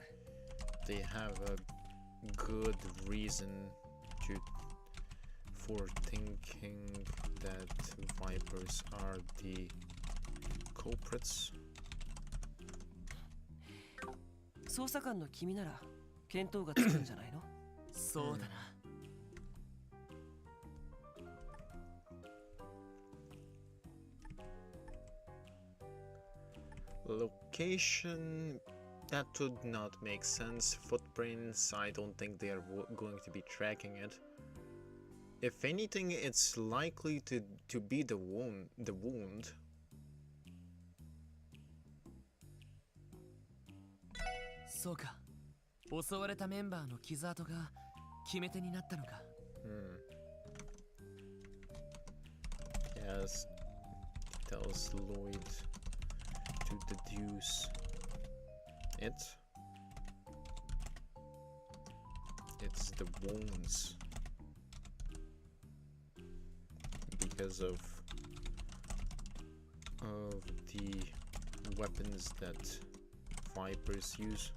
They have a good reason for thinking that Vipers are the culprits. 捜査官の君なら見当がつくんじゃないの？そうだな。Location, that would not make sense. Footprints, I don't think they are going to be tracking it. If anything, it's likely to be the wound. そうか。襲われたメンバーの傷跡が決め手になったのか。Yes, tells Lloyd to deduce it. It's the wounds because of the weapons that Vipers use.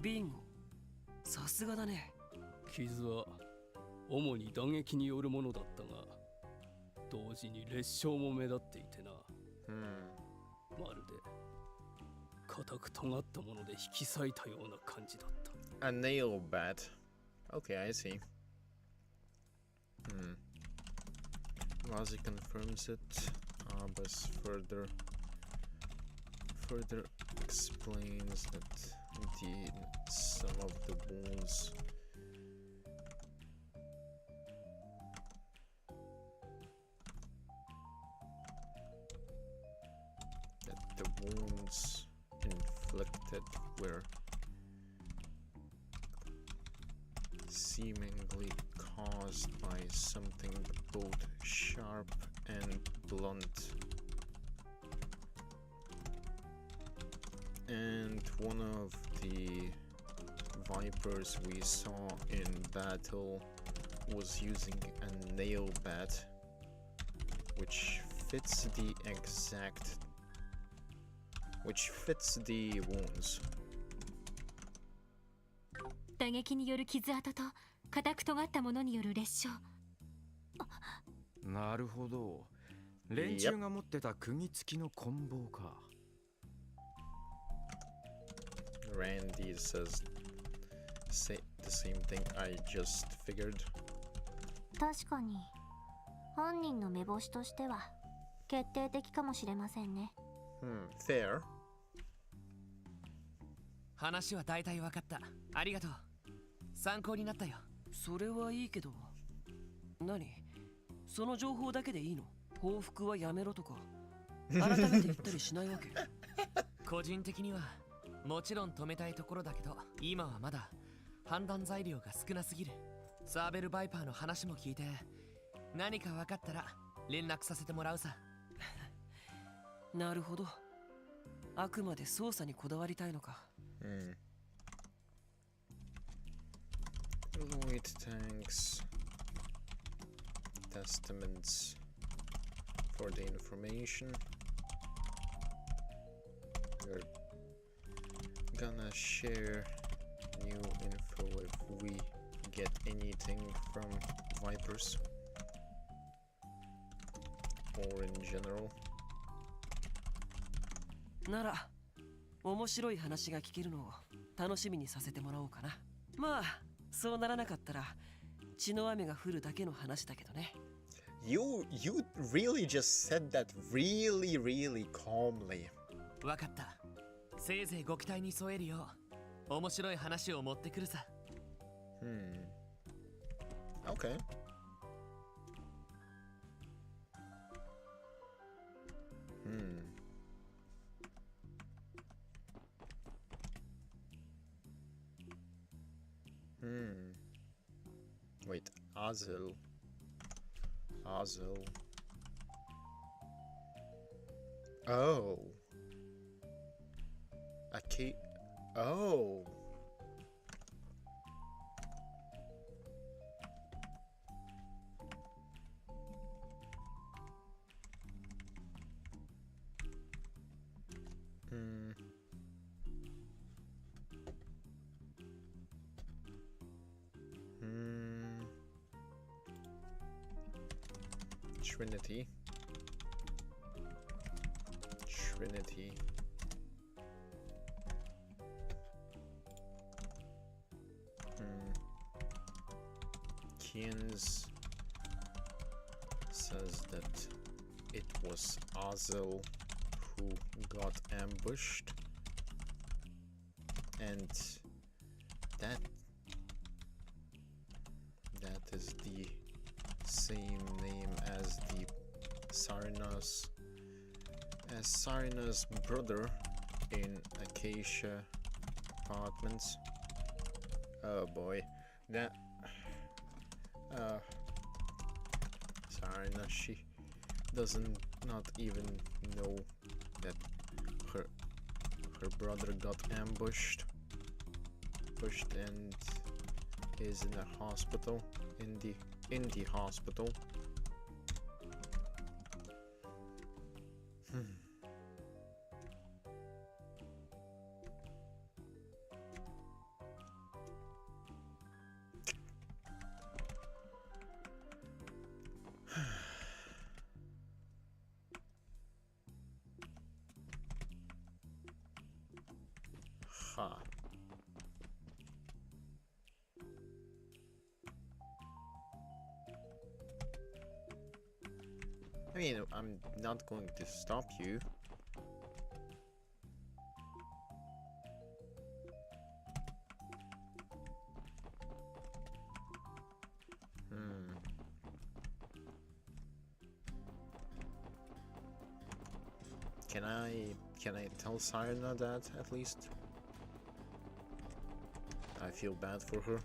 ビンゴ、さすがだね。傷は主に打撃によるものだったが、同時に裂傷も目立っていてな。まるで固く尖ったもので引き裂いたような感じだった。A nail bat. Okay, I see. Razi confirms it. Abbas further explains that indeed some of the wounds inflicted were seemingly caused by something both sharp and blunt. And one of the Vipers we saw in battle was using a nail bat, which fits the wounds. 打撃による傷跡と固く尖ったものによる裂傷。なるほど。連中が持ってた釘付きの棍棒か。Randy says say the same thing I just figured. 確かに犯人の目星としては決定的かもしれませんね。Fair. 話は大体分かった。ありがとう。参考になったよ。それはいいけど、何その情報だけでいいの？報復はやめろとか改めて言ったりしないわけ？個人的にはもちろん止めたいところだけど、今はまだ判断材料が少なすぎる。サーベルバイパーの話も聞いて、何か分かったら連絡させてもらうさ。なるほど。あくまで捜査にこだわりたいのか。Lloyd tanks. Testaments for the information. We're gonna share new info if we get anything from Vipers or in general. なら面白い話が聞けるのを楽しみにさせてもらおうかな。まあそうならなかったら血の雨が降るだけの話だけどね。You really just said that really calmly. わかった。せいぜいご期待に添えるよう面白い話を持ってくるさ。Okay. Wait, Azel. Oh. Oh. Trinity. Kienz says that it was Azel who got ambushed, and that is the same name as the Sarina's brother in Acacia Apartments. Oh boy, that Sarina, she doesn't not even know that her brother got ambushed, and is in a hospital, in the hospital. Huh. I mean, I'm not going to stop you. Can I tell Sirena that at least? I feel bad for her.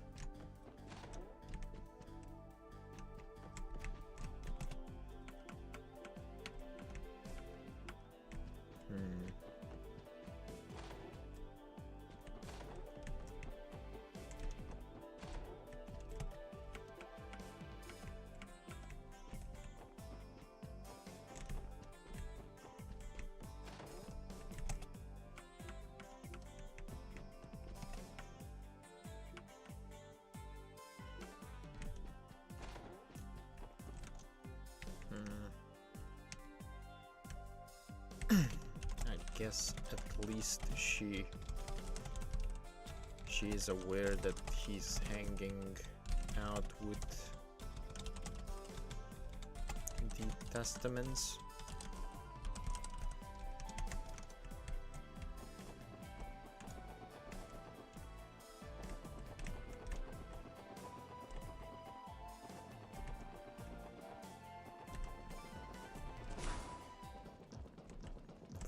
I guess at least she is aware that he's hanging out with the testaments.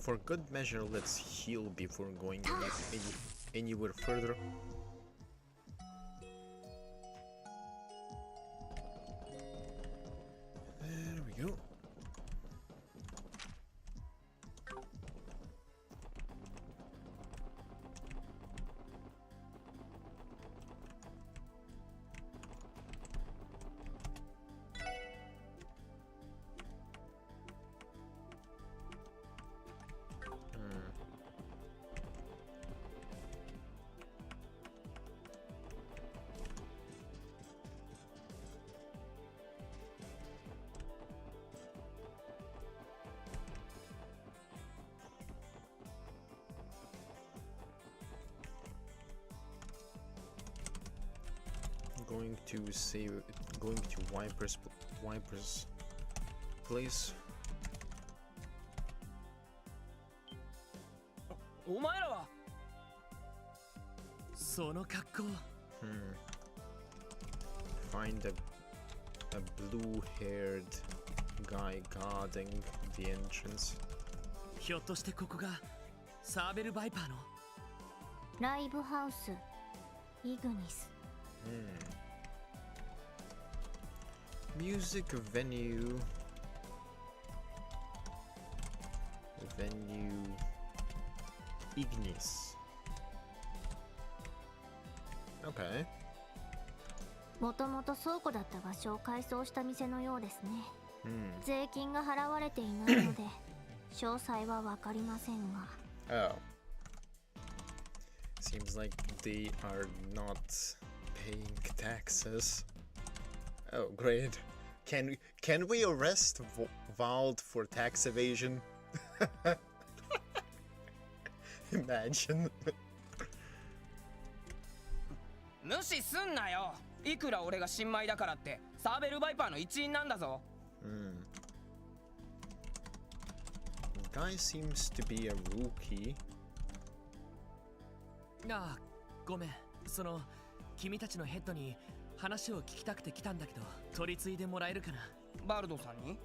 For good measure, let's heal before going anywhere further. There we go. Going to save. Going to Viper's place. お前らはその格好 Find a blue-haired guy guarding the entrance. ひょっとしてここがサーベルバイパーのライブハウスイグニス。Music venue. Ignis. Okay. もともと倉庫だった場所を改装した店のようですね。税金が払われていないので詳細はわかりませんが。Oh. Seems like they are not paying taxes. Oh, great. Can we arrest Vald for tax evasion? Imagine. 無視すんなよ。いくら俺が新米だからってサーベルバイパーの一員なんだぞ。Guy seems to be a rookie. ああ、ごめん。その君たちのヘッドに話を聞きたくて来たんだけど、取り継いでもらえるかな。バルドさんに？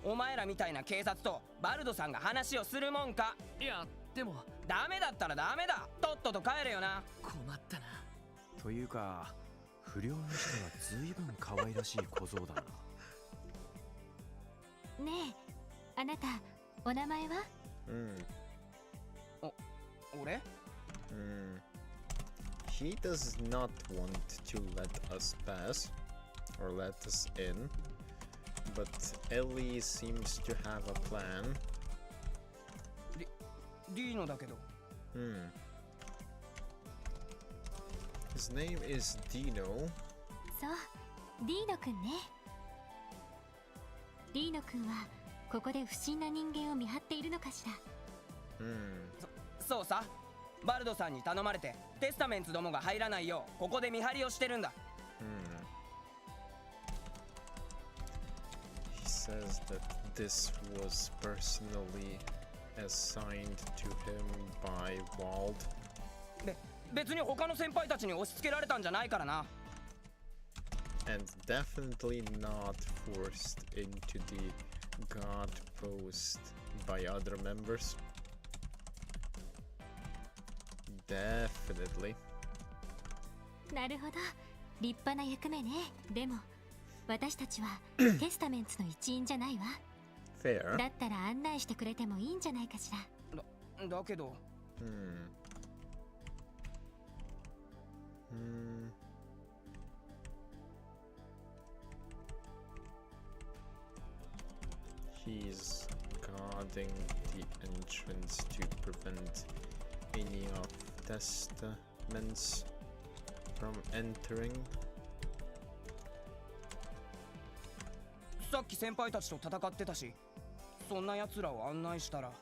お前らみたいな警察とバルドさんが話をするもんか。いや、でもダメだったらダメだ。とっとと帰れよな。困ったな。というか、不良にしては随分可愛らしい小僧だな。ねえ、あなたお名前は？俺He does not want to let us pass or let us in, but Ellie seems to have a plan. ディーノだけど。His name is Dino. そう、ディーノくんね。ディーノくんはここで不審な人間を見張っているのかしら。そうさ。バルドさんに頼まれてテスタメンツどもが入らないようここで見張りをしてるんだ。He says that this was personally assigned to him by Wald. 別に他の先輩たちに押し付けられたんじゃないからな。And definitely not forced into the god post by other members. Definitely. なるほど、立派な役目ね。でも私たちはテスタメンツの一員じゃないわ。Fair. だったら案内してくれてもいいんじゃないかしら。だけど。He's guarding the entrance to prevent any of testaments from entering. さっき先輩たちと戦ってたし、そんな奴らを案内したら。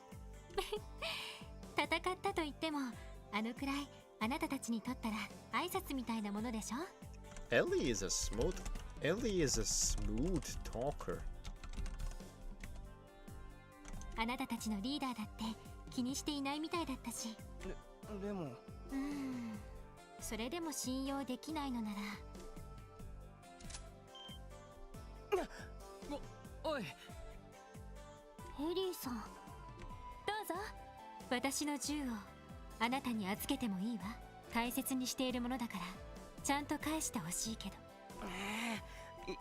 戦ったと言っても、あのくらいあなたたちにとったら挨拶みたいなものでしょ。Ellie is a smooth talker. あなたたちのリーダーだって気にしていないみたいだったし。でもそれでも信用できないのなら。おい、エリーさん、どうぞ。私の銃をあなたに預けてもいいわ。大切にしているものだからちゃんと返してほしいけど。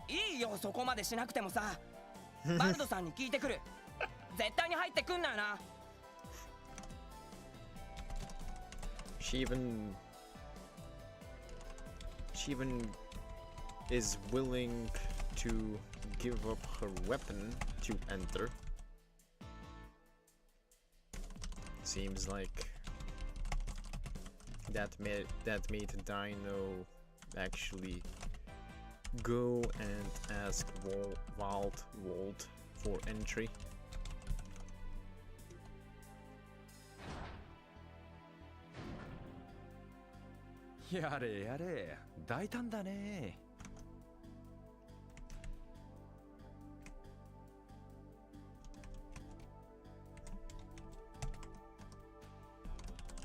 いいよ、そこまでしなくてもさ。バルドさんに聞いてくる。絶対に入ってくんなよな。She even is willing to give up her weapon to enter. Seems like that made Dino actually go and ask Walt for entry. やれやれ、大胆だね。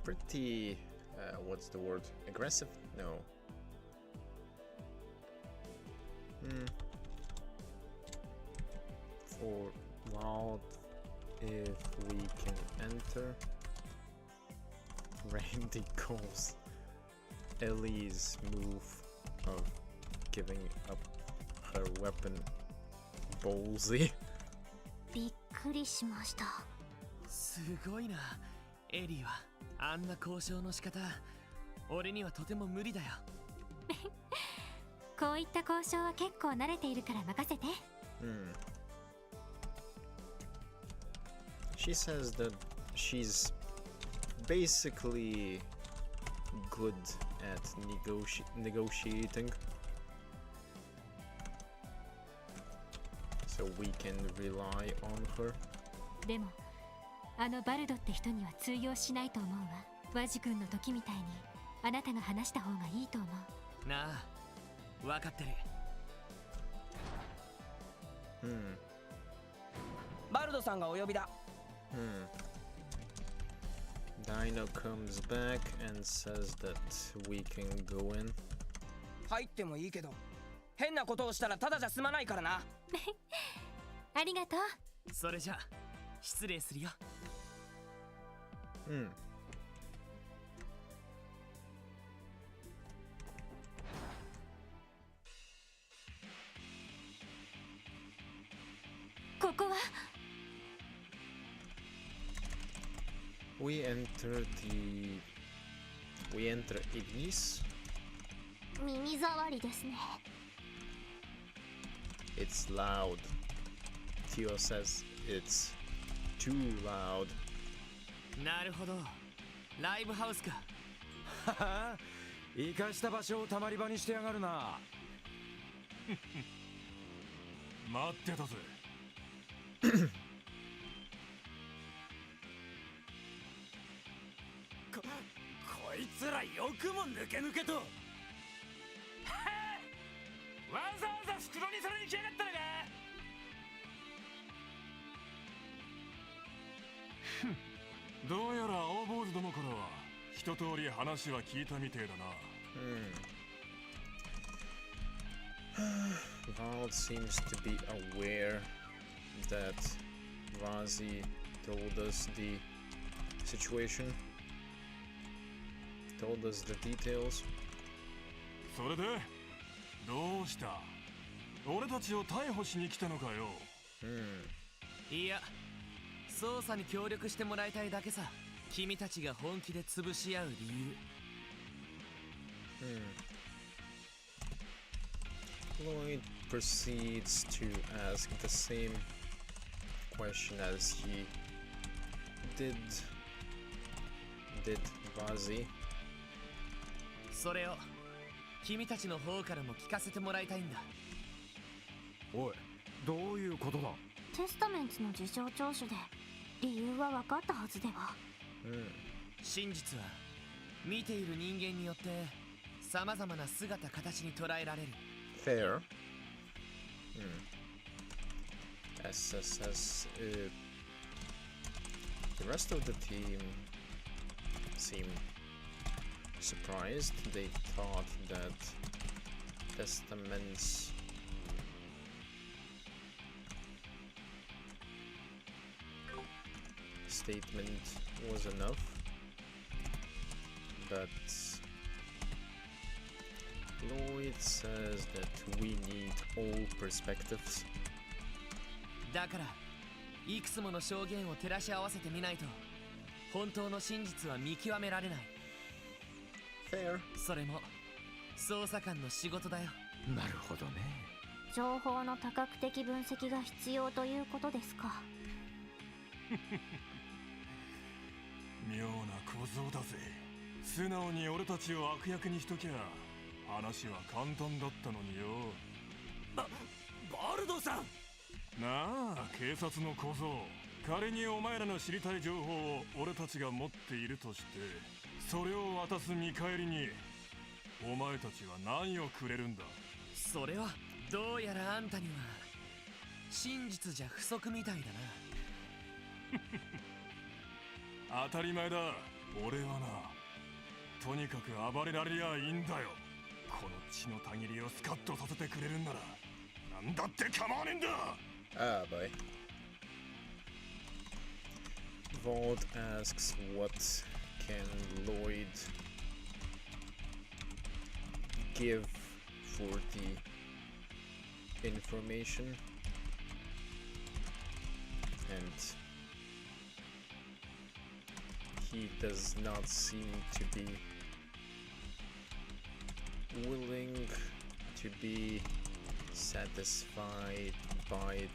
Pretty, what's the word? Aggressive? No. For Walt, if we can enter. Randy calls Ellie's move of giving up her weapon ballsy. びっくりしました。すごいな、エリーは。あんな交渉の仕方、俺にはとても無理だよ。こういった交渉は結構慣れているから任せて。She says that she's basically good at negotiating, so we can rely on her. でもあのバルドって人には通用しないと思うわ。ワジ君の時みたいにあなたが話した方がいいと思う。なあ、分かってる。バルドさんがお呼びだ。Dino comes back and says that we can go in. 入ってもいいけど、変なことをしたらただじゃ済まないからな。ありがとう。それじゃ失礼するよ。ここはWe enter Ignis. 耳障りですね。It's loud. Tio says it's too loud. なるほど、ライブハウスか。はは、生かした場所をたまり場にしてやがるな。待ってたぜ。こいつらよくも抜け抜けと。わざわざ袋にされに来やがったのか。どうやら青坊主殿からは一通り話は聞いたみてえだな。Val seems to be aware that Vazi told us the situation, told us the details. それでどうした？俺たちを逮捕しに来たのかよ。いや、捜査に協力してもらいたいだけさ。君たちが本気で潰し合う理由。Lloyd proceeds to ask the same question as he did Vazi. それを君たちの方からも聞かせてもらいたいんだ。おい、どういうことだ。テスタメンツの事情聴取で理由は分かったはずでは。真実は見ている人間によって様々な姿形に捉えられる。Fair. The rest of the team seemed surprised. They thought that Testament's statement was enough, but Lloyd says that we need all perspectives. だからいくつもの証言を照らし合わせてみないと本当の真実は見極められない。 Fair. それも捜査官の仕事だよ。なるほどね。情報の多角的分析が必要ということですか。妙な小僧だぜ。素直に俺たちを悪役にしときゃ話は簡単だったのによ。バルドさん。なあ警察の小僧、仮にお前らの知りたい情報を俺たちが持っているとして、それを渡す見返りにお前たちは何をくれるんだ。それはどうやらあんたには真実じゃ不足みたいだな。当たり前だ。俺はな、とにかく暴れられりゃいいんだよ。この血のたぎりをスカッとさせてくれるんならなんだって構わねえんだ。Ah, boy. Vaughn asks what can Lloyd give for the information, and he does not seem to be willing to be satisfied by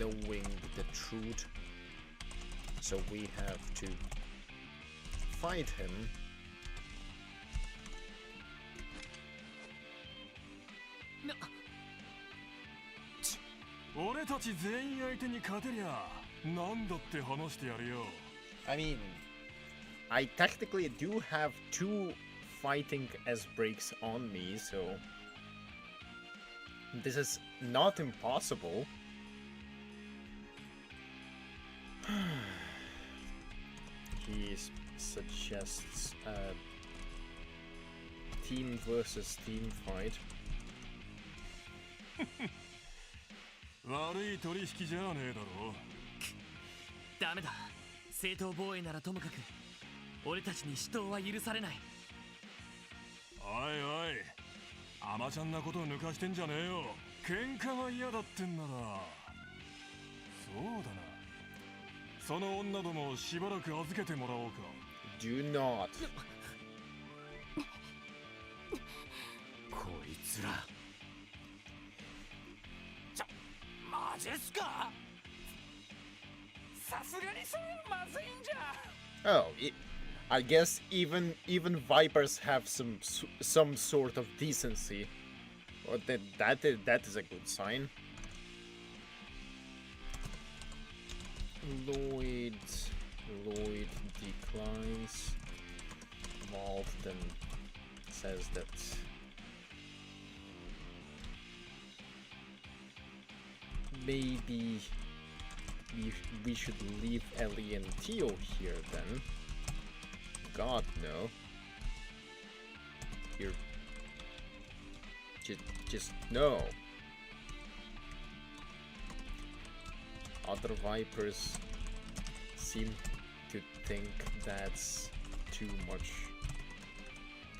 knowing the truth, so we have to fight him. No. 俺たち全員相手に勝てりゃなんだって話してやるよ。 I mean, I technically do have 2 fighting as breaks on me, so this is not impossible. He suggests a team versus team fight. 悪い取引じゃねえだろ。ダメだ。正当防衛ならともかく俺たちに死闘は許されない。おいおい、甘ちゃんなことを抜かしてんじゃねえよ。喧嘩が嫌だってんならそうだな、その女どもをしばらく預けてもらおうか。 Do not. こいつら。マジっすか。さすがにそれまずいんじゃ。 Oh, I guess even vipers have some sort of decency. Well, that is a good sign. Lloyd declines. Walt then says that maybe we should leave Ellie and Theo here then. God, no. You're... Just no. Other Vipers seem to think that's too much.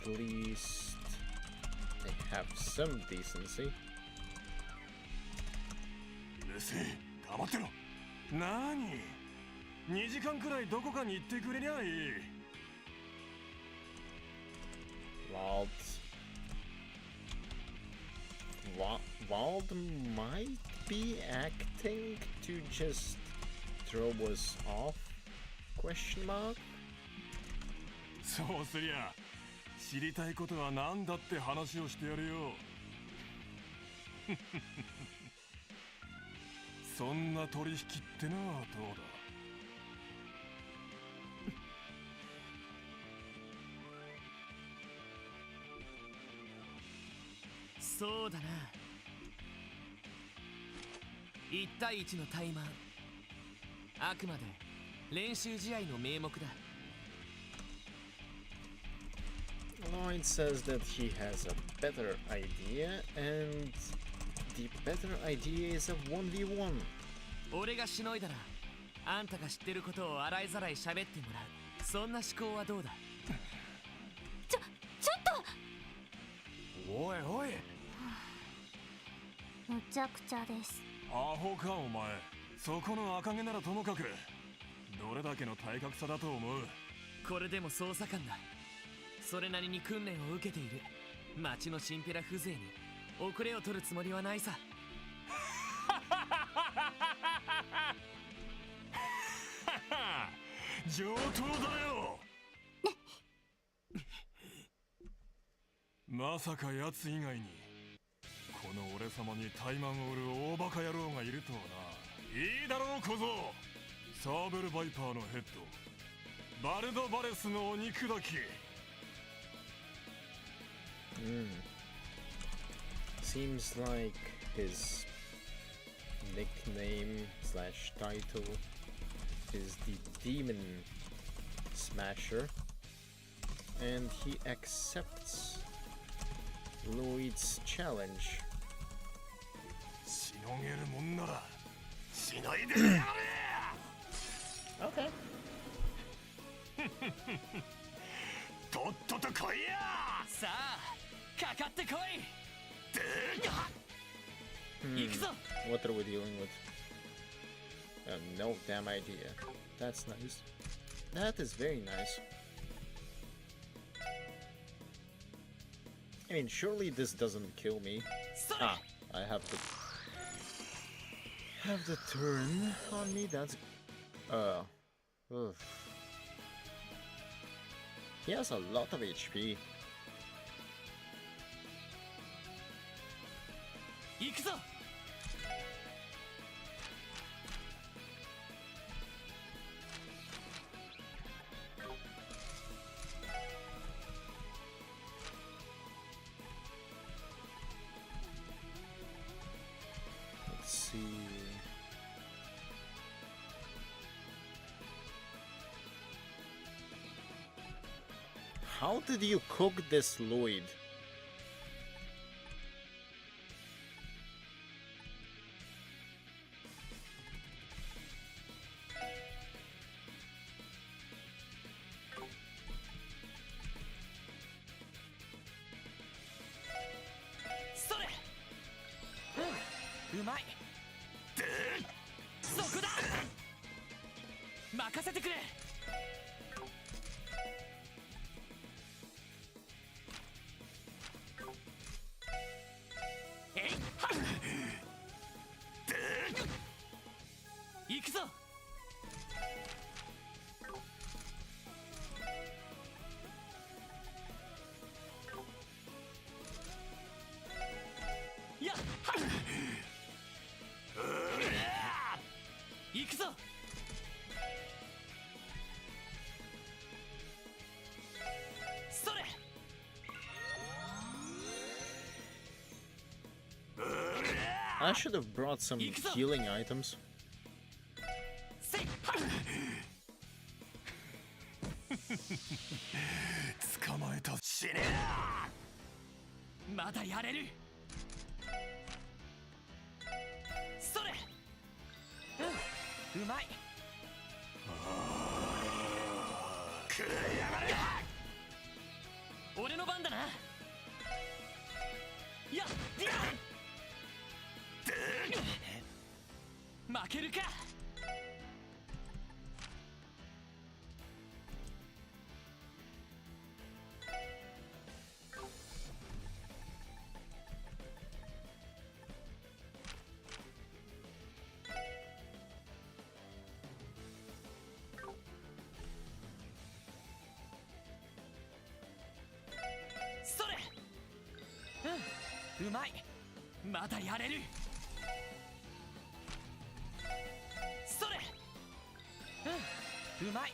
At least they have some decency. うせえ、黙ってろ。なに2時間くらいどこかに行ってくれりゃいい。Wald might be acting to just throw us off? Question mark? そうすりゃ知りたいことは何だって話をしてやるよ。そんな取引ってのはどうだ。そうだな。1対1のタイマン。あくまで練習試合の名目だ。 Lloyd says that he has a better idea, and the better idea is a 1v1. 俺がしのいだらあんたが知ってることを洗いざらい喋ってもらう。そんな思考はどうだ。ちょっとおいおい、むちゃくちゃです。アホかお前。そこの赤毛ならともかくどれだけの体格差だと思う。これでも捜査官だ。それなりに訓練を受けている。町のチンピラ風情に遅れを取るつもりはないさ。上等だよ。まさか奴以外にこの俺様に怠慢を売る大バカ野郎がいるとはな。いいだろう小僧。サーベルバイパーのヘッド、バルドバレスのお肉だき。Seems like his nickname slash title is the Demon Smasher, and he accepts Lloyd's challenge. しのげるもんならしないでやれ。 Okay. とっとと来いや。さあかかってこい。行くぞ。 What are we dealing with? No damn idea. That's nice. That is very nice. I mean, surely this doesn't kill me. Ah, I have the turn on me. That's oof. He has a lot of HP. 行くぞ。 Let's see. How did you cook this, Lloyd? I should have brought some healing items. 捕まえた。死ね。まだやれる。それ。うまい。くらやがれ。俺の番だな。やっ。負けるか。それ。うまい。まだやれる。うまい。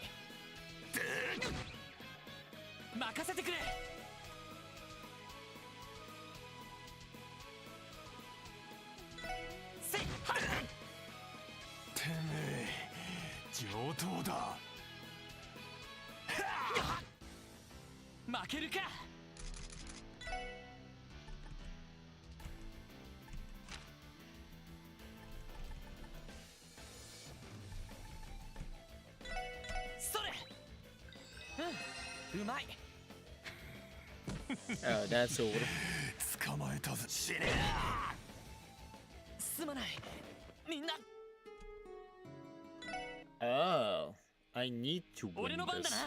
任せてくれ。てめえ上等だ。負けるか。それ。うまい。Oh, that's all. 捕まえたぜ。死ね。すまない。みんな。Oh, I need to win 俺の番だ this. な。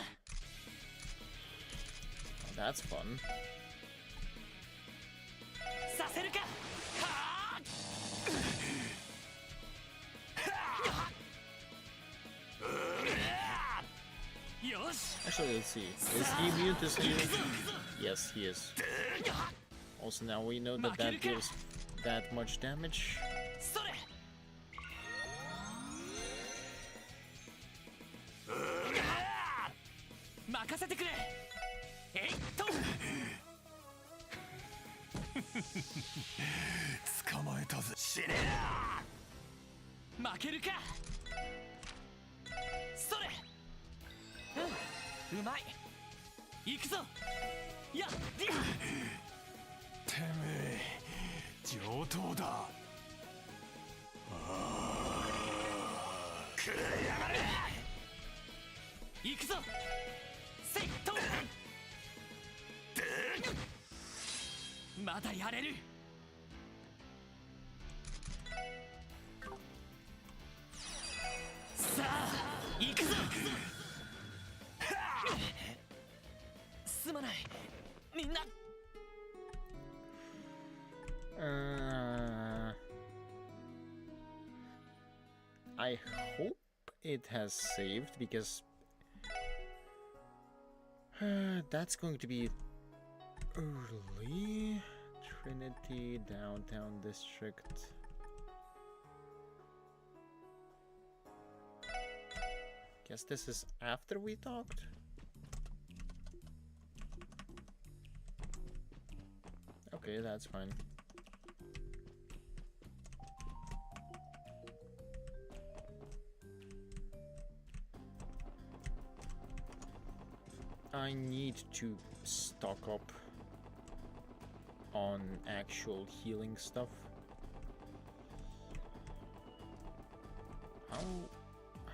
Oh, that's fun. させるか。はあ。よし。 Actually, let's see. Is he immune to saving? Yes, he is. Also, now we know that that deals that much damage. それ。任せてくれ。えいっと。捕まえたぜ。死ね。負けるか。それ。うまい。行くぞ。やっ。てめえ上等だ。くらやがれ。行くぞ。せいっと。まだやれる。さあ行くぞ。すまないみんな。I hope it has saved because that's going to be early. Trinity Downtown District. Guess this is after we talked. Okay, that's fine. I need to stock up on actual healing stuff.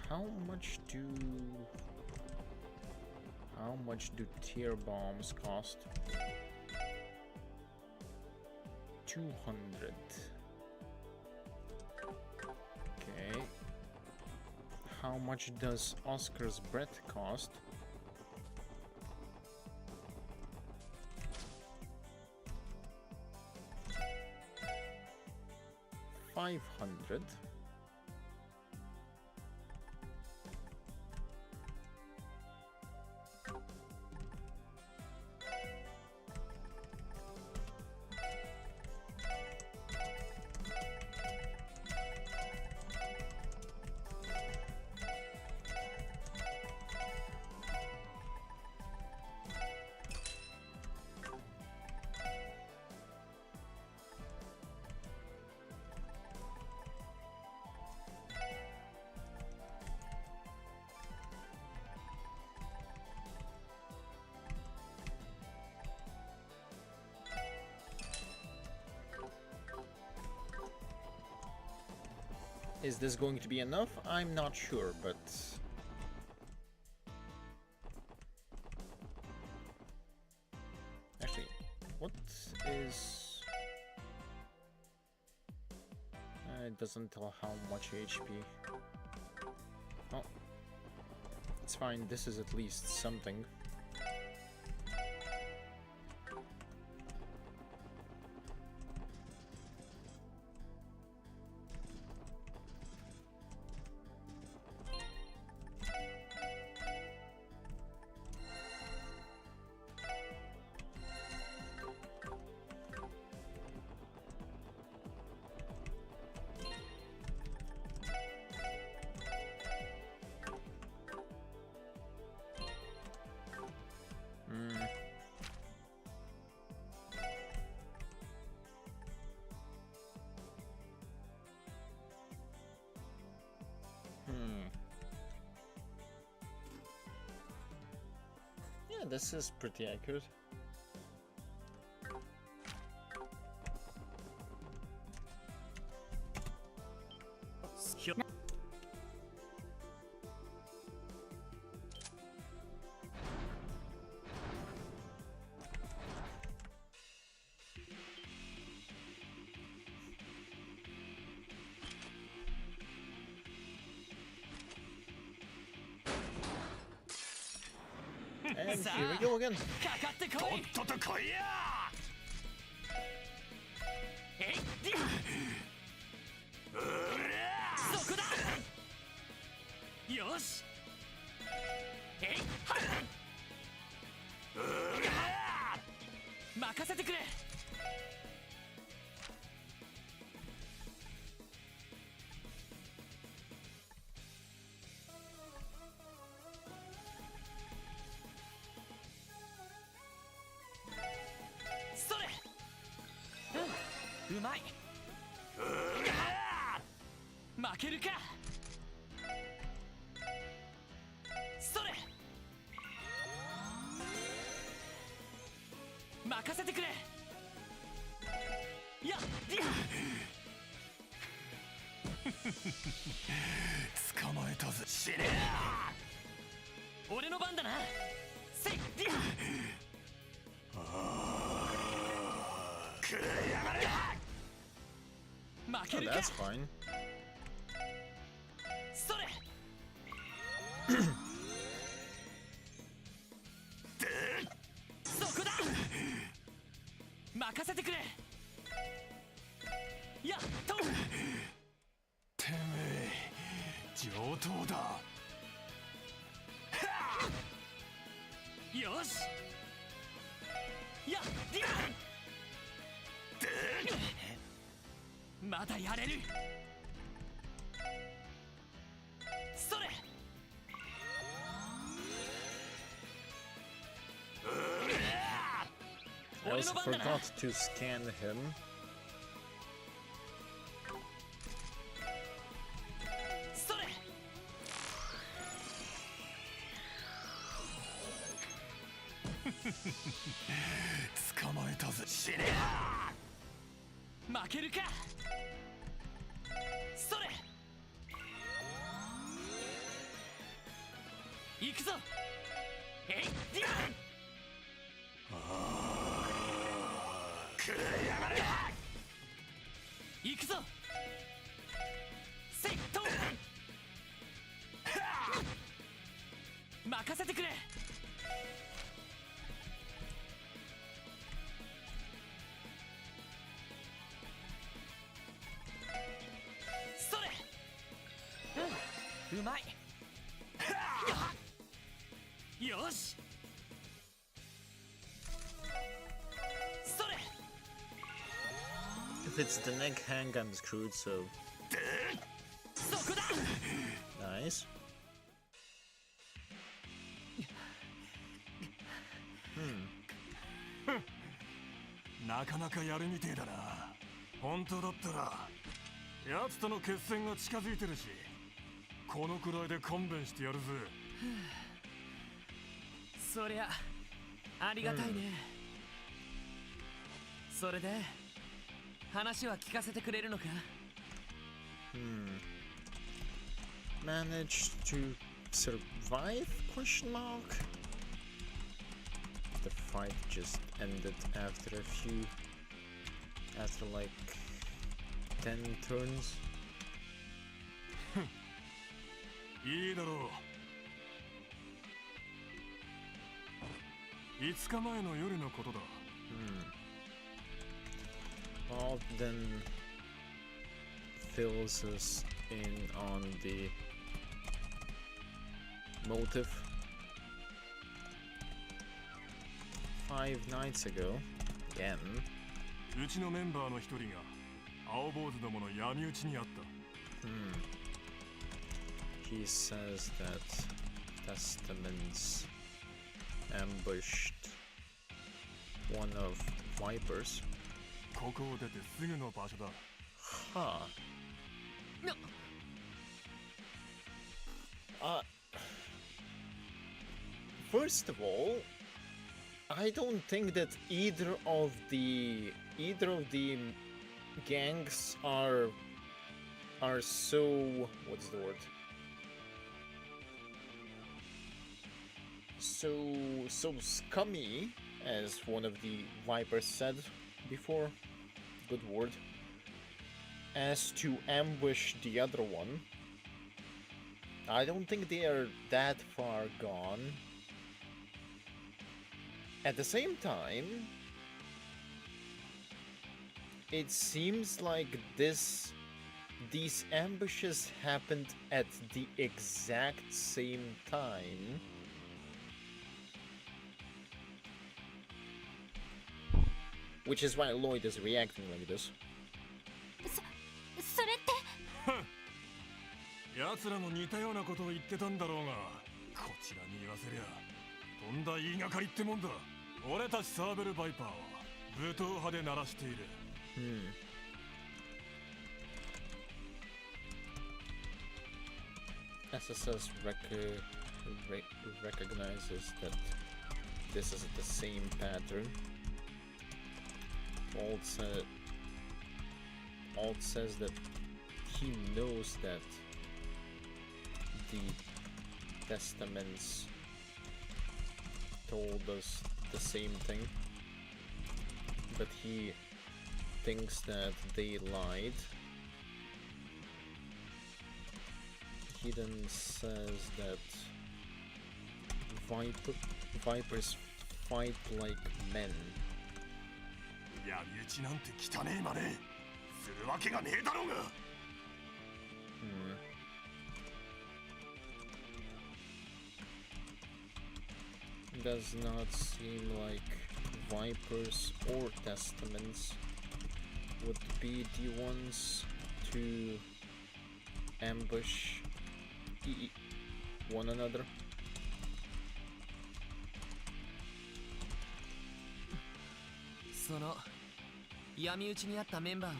How much do tear bombs cost? 200. Okay. How much does Oscar's breath cost? 500. Is this going to be enough? I'm not sure, but... Actually, what is... it doesn't tell how much HP. Oh, it's fine, this is at least something. Yeah, this is pretty accurate. And here we go again. かかってこい。とっとと来いや。えいっそこだ。よし。えいはっ任せてくれ。それ。うん、うまい。負けるか。それ。任せてくれ。やっ捕まえたぜ。死ね。俺の番だな。せいディくやがれ。負け Oh, るか。 that's fine. それ。そこだ。任せてくれ。やっと。てめえ上等だ。よし。やっディまだやれる。それ。I also forgot to scan him. それ。捕まえたぜ。死ね。負けるか。それ。行くぞ。えいディくやがれ。行くぞ。せいと任せてくれ。それ。うん、うまい。よし。それ。 If it's the neck hang, I'm screwed, so そこだ。 nice. なかなかやるみてえだな。本当だったら奴との決戦が近づいてるし、このくらいで勘弁してやるぜ。そりゃありがたいね。それで話は聞かせてくれるのか。Managed to survive? Question mark. The fight just ended after like 10 turns. いいだろう。5日前の夜のことだ。Bob then fills us in on the motive. 5 nights ago, again. うちのメンバーの一人が青坊主どもの闇討ちにあった。He says that Testaments ambushed one of Viper's. ここを出てすぐの場所だ。Huh. First of all, I don't think that either of the gangs are so, what's the word? So scummy, as one of the Vipers said before. Good word. As to ambush the other one. I don't think they are that far gone. At the same time, it seems like these ambushes happened at the exact same time. Which is why Lloyd is reacting like this. それって奴らも似たようなことを言ってたんだろうが、こちらに言わせりゃとんだ言いがかりってもんだ。俺たちサーベルバイパーは武闘派で鳴らしている。SSS recognizes that this is the same pattern. Alt says that he knows that the testaments told us the same thing, but he thinks that they lied. He then says that Vipers fight like men. 闇討ちなんて汚ねえまねするわけがねえだろうが。Does not seem like Vipers or Testaments would be the ones to ambush one another. その闇討ちにあったメンバーは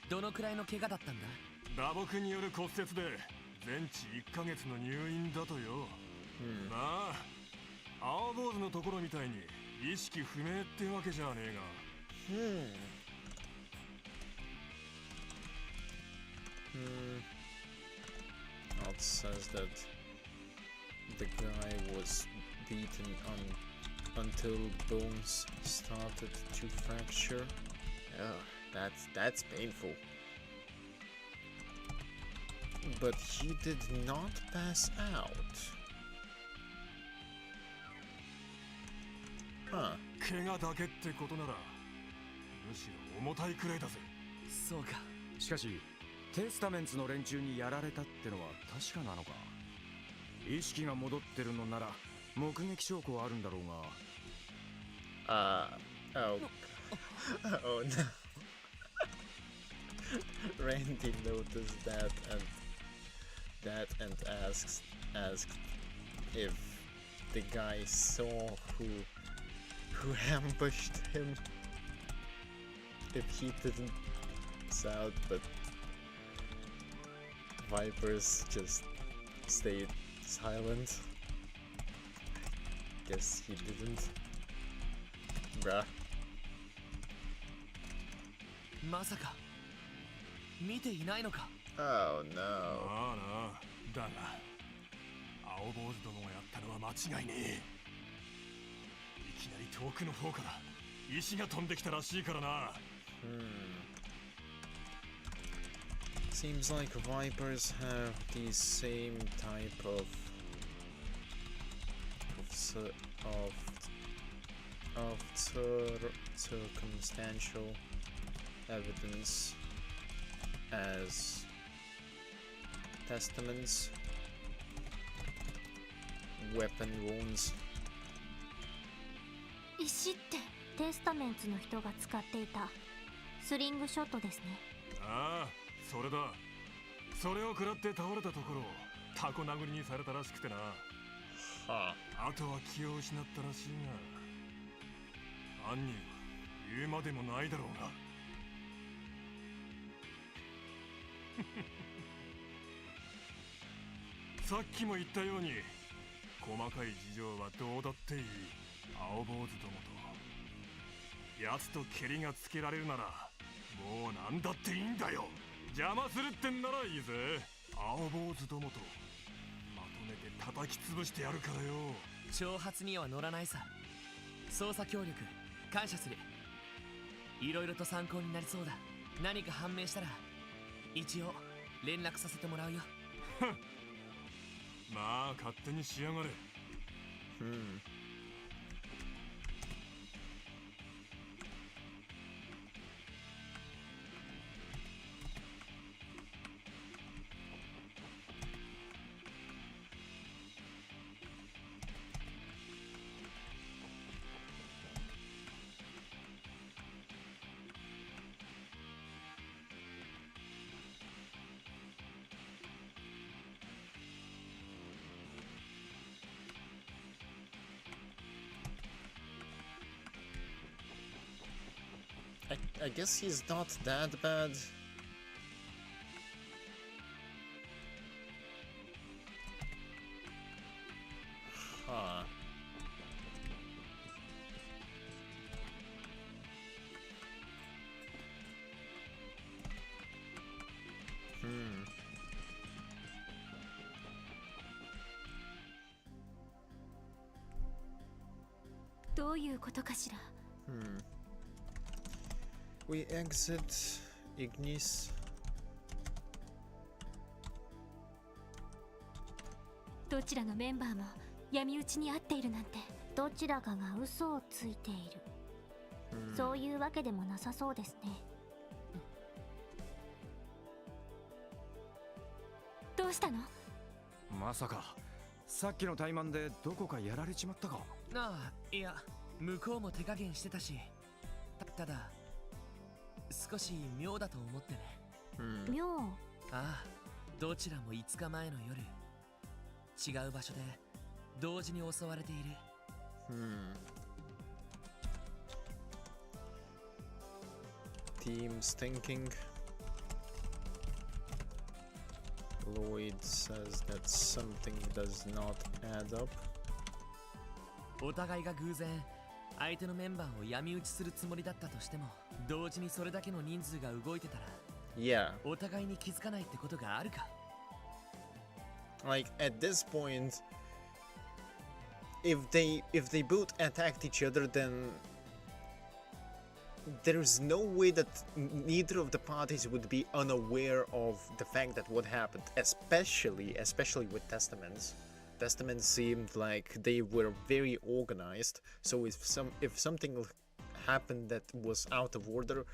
どのくらいの怪我だったんだ？打撲による骨折で全治1ヶ月の入院だとよ。まあ青坊主のところみたいに意識不明ってわけじゃねえが。Alt says that the guy was beaten until bones started to fracture. Yeah, that's painful. But he did not pass out. Huh. 怪我だけってことならむしろ重たいくらいだぜ。そうか。しかしテスタメンツの連中にやられたってのは確かなのか。意識が戻ってるのなら目撃証拠はあるんだろうが。Oh no. Randy noticed that and asked if the guy saw who ambushed him. If he didn't shout, but Vipers just stayed silent. Guess he didn't. Bruh. まさか見ていないのか。 Oh no. ああな。だが青坊主殿がやったのは間違いねえ。いきなり遠くの方から石が飛んできたらしいからな。Seems like Vipers have the same type of circumstantial evidence as testaments, weapon wounds. 石ってテスタメンツの人が使っていたスリングショットですね。ああ、それだ。それを食らって倒れたところをタコ殴りにされたらしくてな。あとは気を失ったらしいが、犯人は言うまでもないだろうが。さっきも言ったように細かい事情はどうだっていい。青坊主どもと奴と蹴りがつけられるならもう何だっていいんだよ。邪魔するってんならいいぜ。青坊主どもとまとめて叩き潰してやるからよ。挑発には乗らないさ。捜査協力感謝する。いろいろと参考になりそうだ。何か判明したら一応連絡させてもらうよ。まあ勝手にしやがれ。I guess he's not that bad. Huh. Hmm. どういうことかしら。 We exit Ignis. どちらのメンバーも闇討ちに遭っているなんて。どちらかが嘘をついている、そういうわけでもなさそうですね。どうしたの？まさかさっきの怠慢でどこかやられちまったか？ああ、いや向こうも手加減してたし、ただ少し妙だと思ってね。妙？ああ、どちらも5日前の夜違う場所で同時に襲われている。Team's thinking. Lloyd says that something does not add up. お互いが偶然相手のメンバーを闇討ちするつもりだったとしても、同時にそれだけの人数が動いてたら Yeah. お互いに気づかないってことがあるか。 Like at this point, if they both attacked each other, then there's no way that neither of the parties would be unaware of the fact that what happened, especially with Testaments. Testaments seemed like they were very organized, so if something happened that was out of order,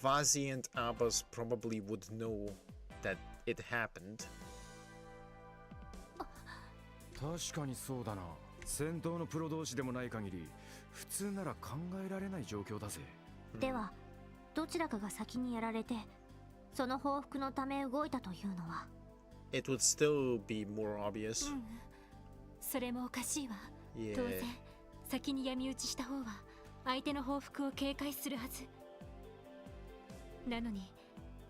Vazi and Abbas probably would know that it happened. 確かにそうだな。戦闘のプロ同士でもない限り普通なら考えられない状況だぜ。ではどちらかが先にやられてその報復のため動いたというのは。 It would still be more obvious. それもおかしいわ。 Yeah. 当然先に闇討ちした方は相手の報復を警戒するはず。なのに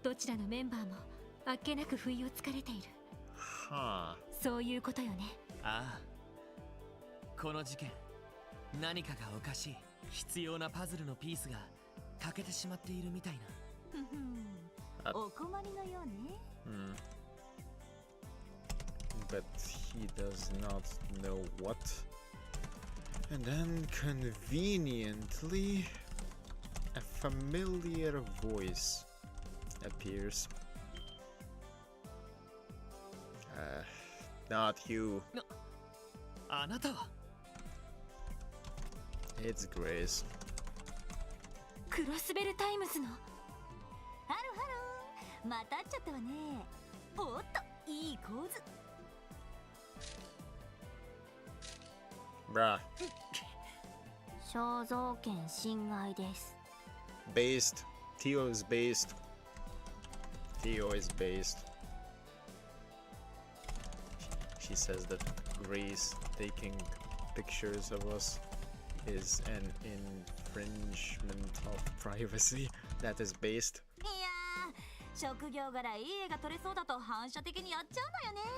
どちらのメンバーもあっけなく不意をつかれている。 Huh. そういうことよね。ああ、この事件何かがおかしい。必要なパズルのピースが欠けてしまっているみたいな。お困りのようね。But he does not know what. And then conveniently, a familiar voice appears. Not you. あなたは It's Grace. クロスベルタイムズの。ハロハロー、また会っちゃったわね。おっと、いい構図。Bruh. 肖像権侵害です。 Based. Tio is based. Tio is based. She says that Grace taking pictures of us is an infringement of privacy. That is based. いやー、職業柄いい絵が撮れそうだと反射的にやっちゃうのよね。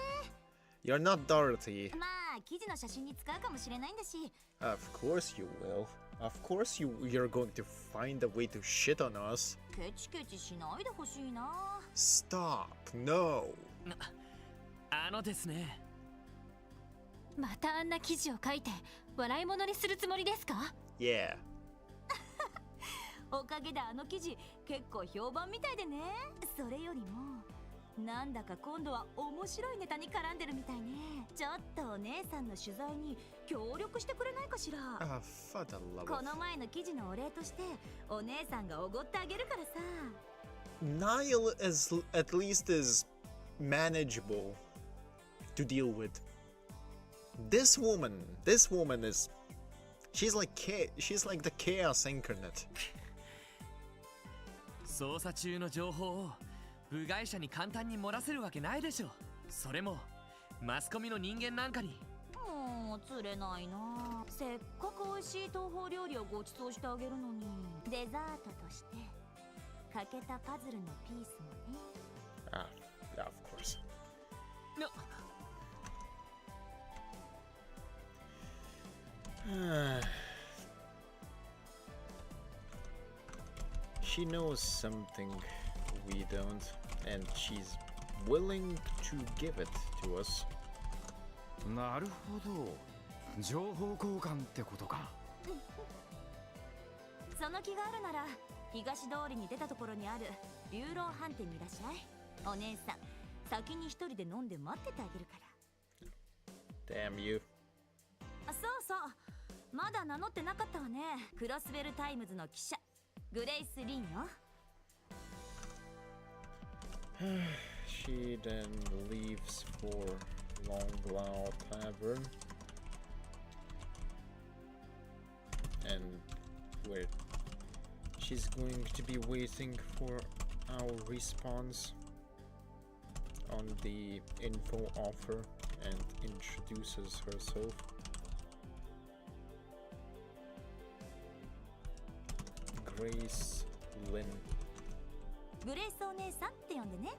You're not Dorothy. まあ記事の写真に使うかもしれないんだし。 Of course you will. Of course you're going to find a way to shit on us. ケチケチしないでほしいな。 Stop. No. あのですね。またあんな記事を書いて笑い物にするつもりですか？ Yeah. おかげであの記事結構評判みたいでね。それよりもなんだか今度は面白いネタに絡んでるみたいね。ちょっとお姉さんの取材に協力してくれないかしら。 For the love こ of... の前の記事のお礼としてお姉さんがおごってあげるからさ。 Niall is at least is manageable to deal with. This woman is... She's like the chaos incarnate. 捜査中の情報を部外者に簡単に漏らせるわけないでしょ。それもマスコミの人間なんかに。もう釣れないな。せっかく美味しい東方料理をご馳走してあげるのに。デザートとして欠けたパズルのピースもね。Ah, yeah, of course. She knows something we don't, and she's willing to give it to us. なるほど。情報交換ってことか。その気があるなら東通りに出たところにある流浪飯店にいらっしゃい。お姉さん先に一人で飲んで待っててあげるから。 Damn you. あ、そうそう、まだ名乗ってなかったわね。クロスベルタイムズの記者グレイス・リンよ。She then leaves for Longlaw Tavern, and where she's going to be waiting for our response on the info offer and introduces herself. Grace Lynn. グレイスお姉さんって呼んでね。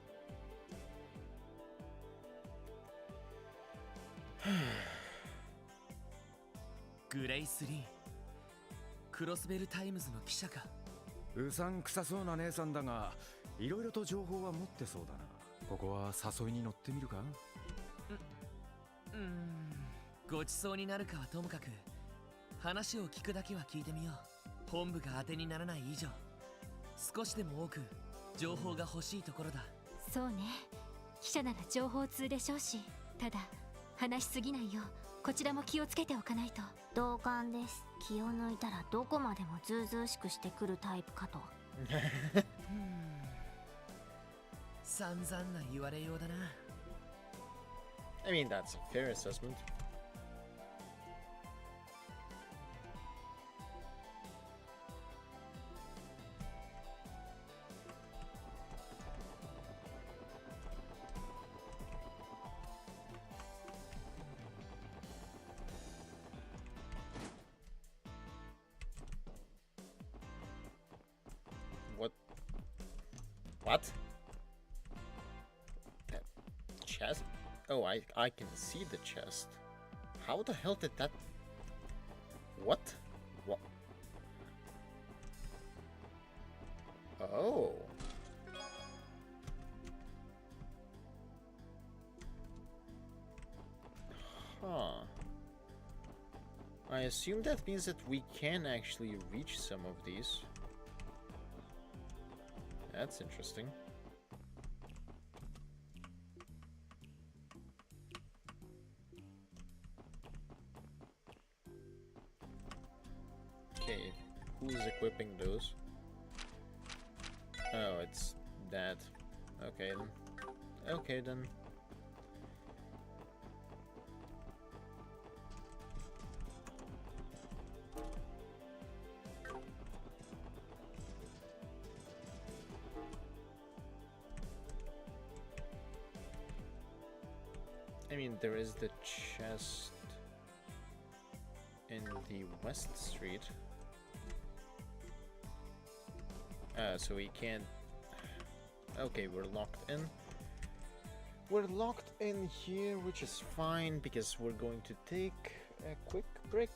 グレイス・リン、クロスベルタイムズの記者か。うさんくさそうな姉さんだが、いろいろと情報は持ってそうだな。ここは誘いに乗ってみるか？ごちそうになるかはともかく、話を聞くだけは聞いてみよう。本部が当てにならない以上、少しでも多く情報が欲しいところだ。そうね、記者なら情報通でしょうし、ただ話しすぎないようこちらも気をつけておかないと。同感です。気を抜いたらどこまでもずうずうしくしてくるタイプかと。散々な言われようだな。I mean, that's a fair assessment. What? That chest? Oh, I can see the chest. How the hell did that... What? What? Oh. Huh. I assume that means that we can actually reach some of these. That's interesting. Okay, who's equipping those? Oh, it's that. Okay then. Okay then. I mean, there is the chest in the West Street. So we can't... Okay, we're locked in. We're locked in here, which is fine because we're going to take a quick break.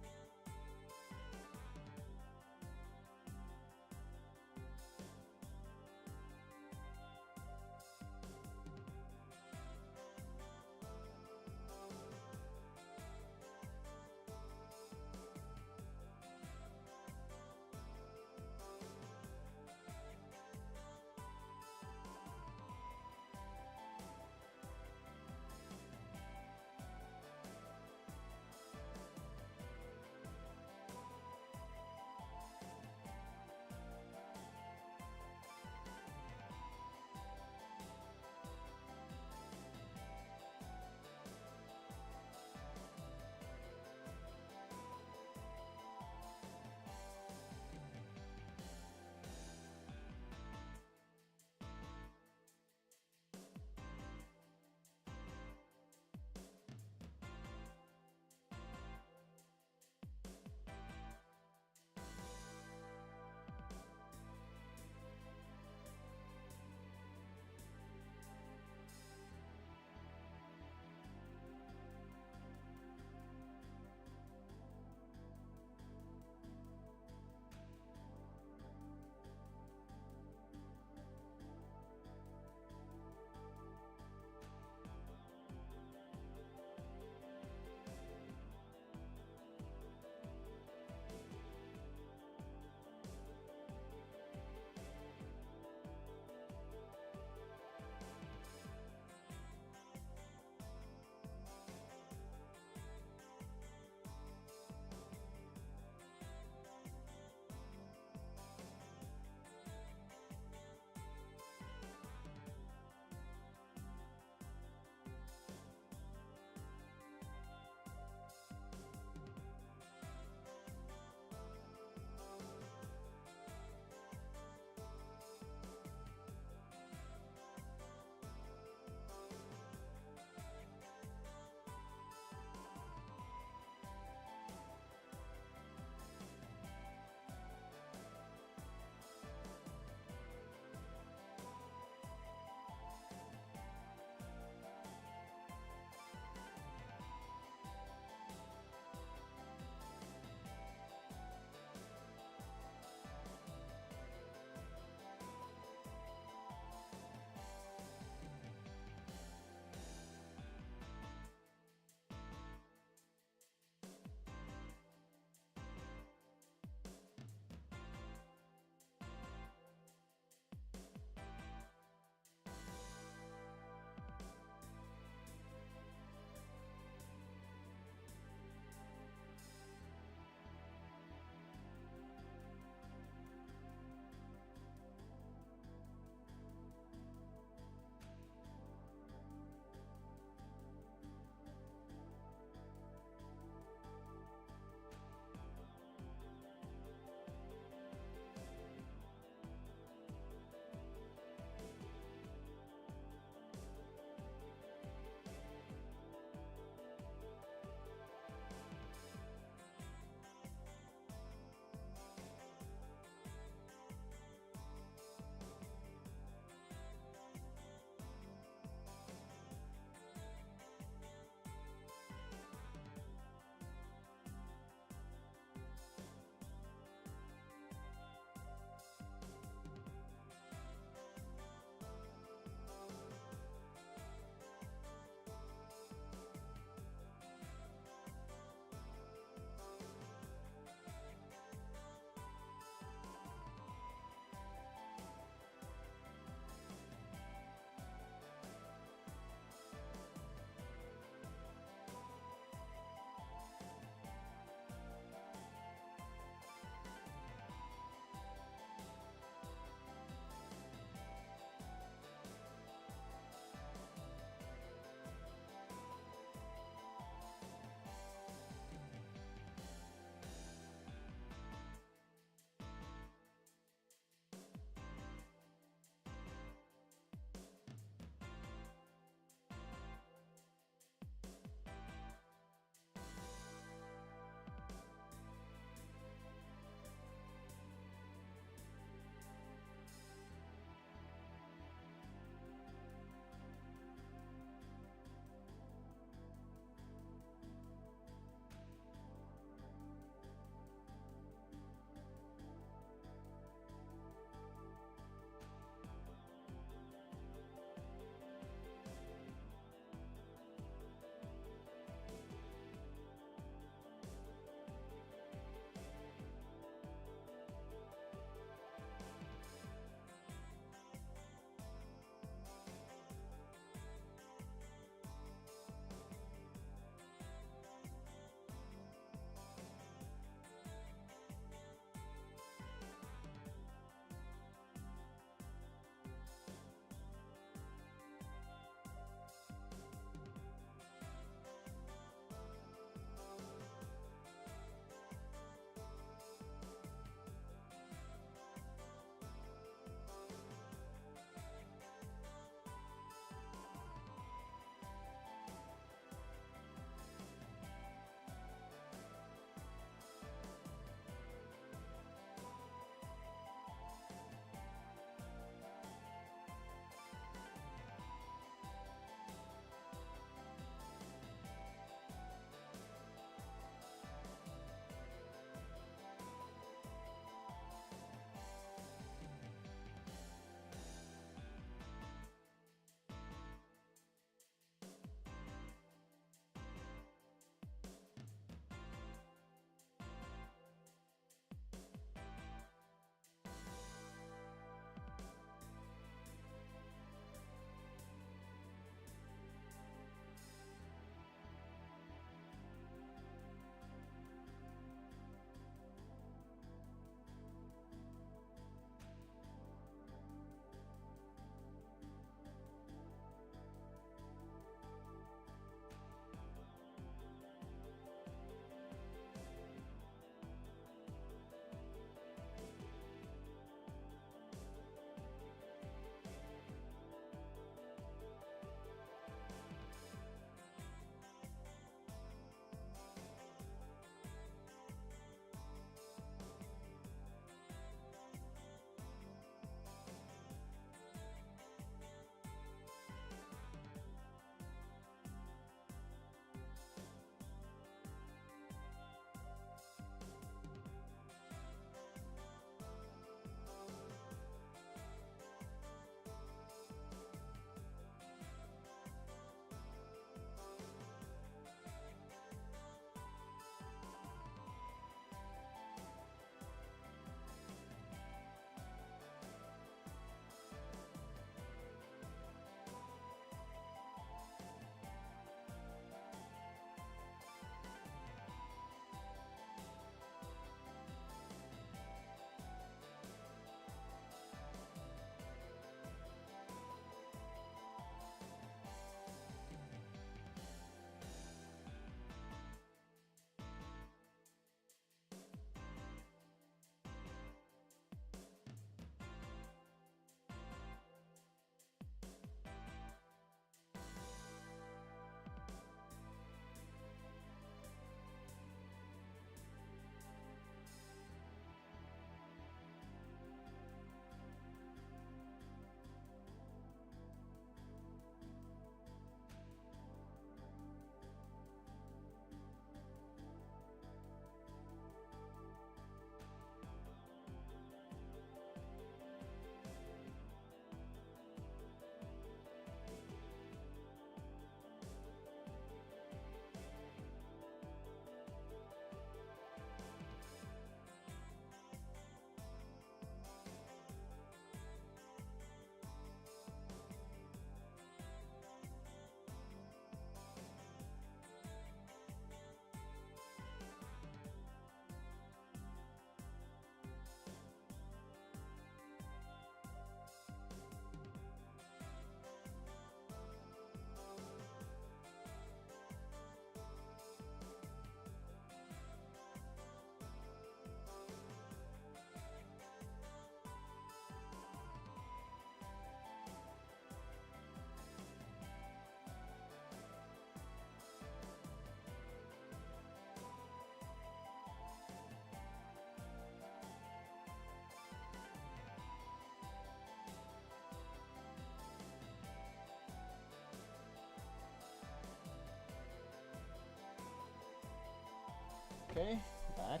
Okay, back.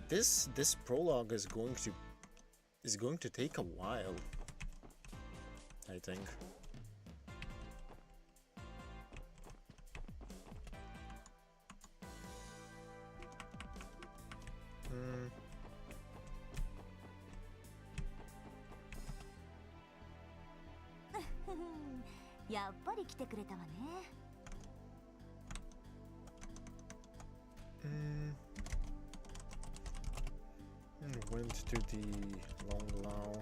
This prologue is going to take a while, I think. Hmm. やっぱり来てくれたわね。Went to the Longlao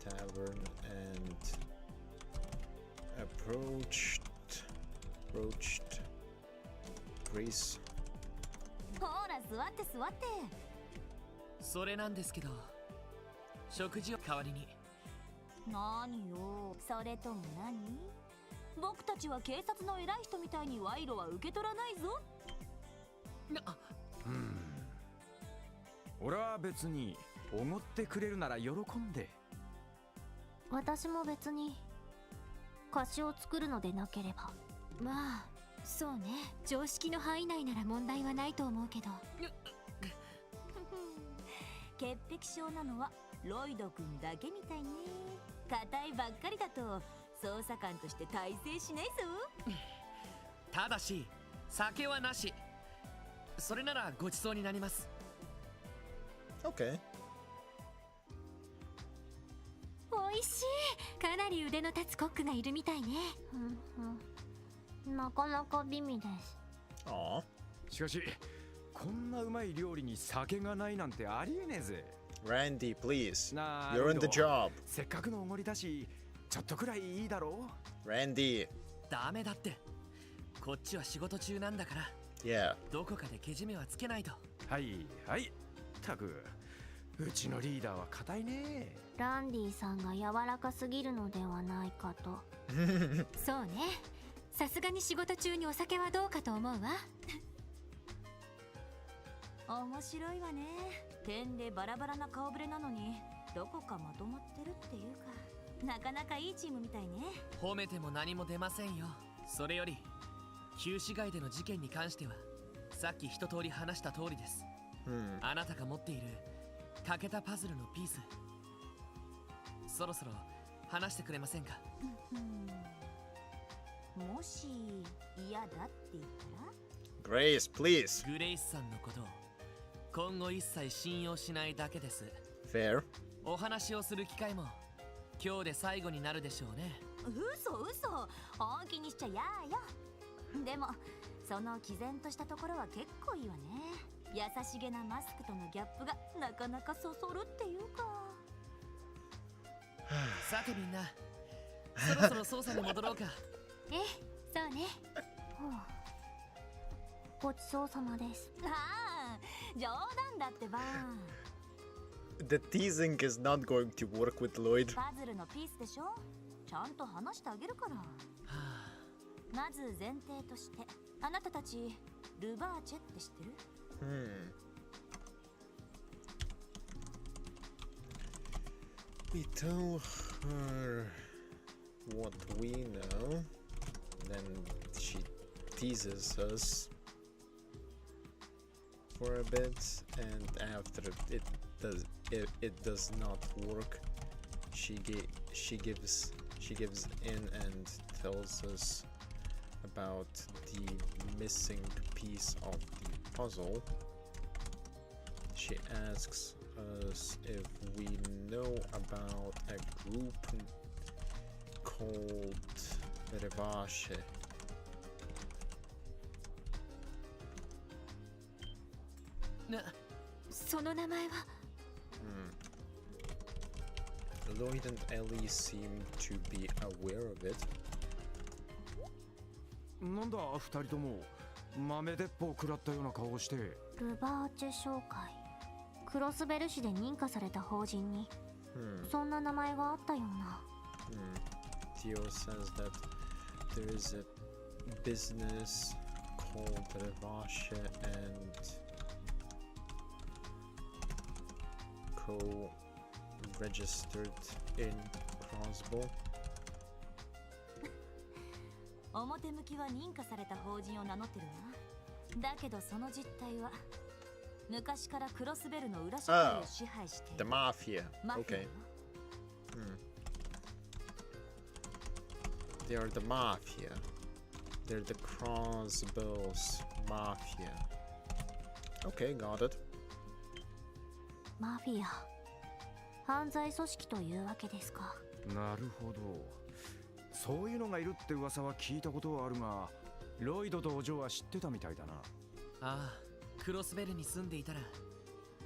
Tavern and approached Grace. ほら座って座って。それなんですけど、食事を代わりに。何よ、それとも何？僕たちは警察の偉い人みたいに賄賂は受け取らないぞ。俺は別におごってくれるなら喜んで。私も別に菓子を作るのでなければ。まあそうね、常識の範囲内なら問題はないと思うけど。潔癖症なのはロイド君だけみたいね。硬いばっかりだと捜査官として大成しないぞ。ただし酒はなし。それならごちそうになります。Okay. おいしい。かなり腕の立つコックがいるみたいね。なかなか美味です。Aw. しかしこんなうまい料理に酒がないなんてありえねえぜ。 Randy, please. な You're in the job. せっかくのおごりだしちょっとくらいいいだろう。 Randy. ダメだって。こっちは仕事中なんだから。Yeah. どこかでけじめはつけないと。はいはい。たくうちのリーダーは固いね。ランディさんが柔らかすぎるのではないかと。そうね、さすがに仕事中にお酒はどうかと思うわ。面白いわね。点でバラバラな顔ぶれなのにどこかまとまってるっていうか、なかなかいいチームみたいね。褒めても何も出ませんよ。それより旧市街での事件に関してはさっき一通り話した通りです。あなたが持っている欠けたパズルのピース、そろそろ話してくれませんか？もし嫌だって言ったら？ Grace, please. グレイスさんのことを今後一切信用しないだけです。 Fair. お話をする機会も今日で最後になるでしょうね。嘘本気にしちゃやーよ。でもその毅然としたところは結構いいわね。優しげなマスクとのギャップがなかなかそそるっていうか。さてみんな、そろそろ捜査に戻ろうか。そうね。ごちそうさまです。ああ、冗談だってば。The teasing is not going to work with Lloyd. パズルのピースでしょ。ちゃんと話してあげるから。まず前提として、あなたたちルバーチェって知ってる？We tell her what we know, then she teases us for a bit, and after it does not work, she gives in and tells us about the missing piece of the puzzle. She asks us if we know about a group called Revache. その名前は？ Lloyd and Ellie seem to be aware of it. なんだ二人とも豆鉄砲食らったような顔をして。ルバーチェ商会、クロスベル市で認可された法人に、そんな名前があったような。Theo says that there is a business called Revache and co-registered in Crossbow. 表向きは認可された法人を名乗ってるわ。だけどその実態は昔からクロスベルの裏社会を支配してい The る mafia. マフィア Okay. よ。 They are the mafia. They're the Crossbows Mafia. Okay, got it. マフィア、犯罪組織というわけですか。なるほど。そういうのがいるって噂は聞いたことはあるが、ロイドとお嬢は知ってたみたいだな。ああ、クロスベルに住んでいたら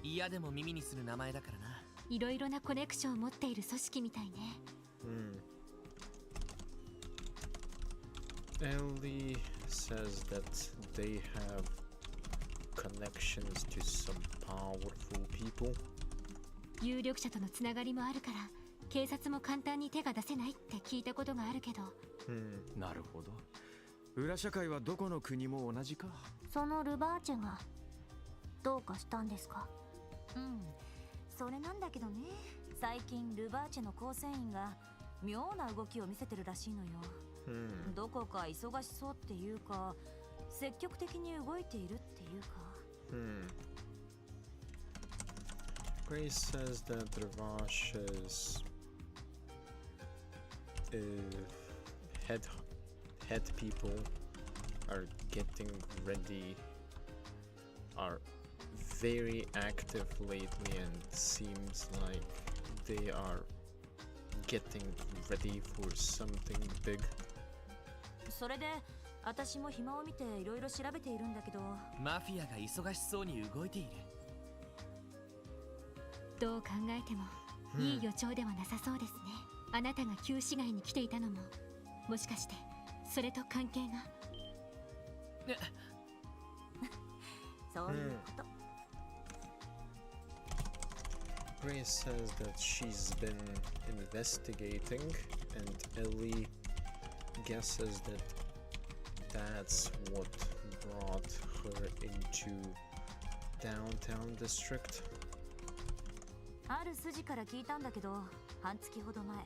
嫌でも耳にする名前だからな。いろいろなコネクションを持っている組織みたいね。Ellie says that they have connections to some powerful people. 有力者とのつながりもあるから警察も簡単に手が出せないって聞いたことがあるけど。なるほど。裏社会はどこの国も同じか。そのルバーチェがどうかしたんですか？うん、それなんだけどね。最近ルバーチェの構成員が妙な動きを見せてるらしいのよ。どこか忙しそうっていうか、積極的に動いているっていうか。Grace says that Ravash's head people are getting ready, are very active lately, and seems like they are getting ready for something big. それで私も暇を見ていろいろ調べているんだけど、マフィアが忙しそうに動いている。どう考えてもいい予兆ではなさそうですね。あなたが旧市街に来ていたのも、もしかしてそれと関係が。そういうこと。Grace says that she's been investigating, and Ellie guesses that that's what brought her into downtown district. ある筋から聞いたんだけど、半月ほど前、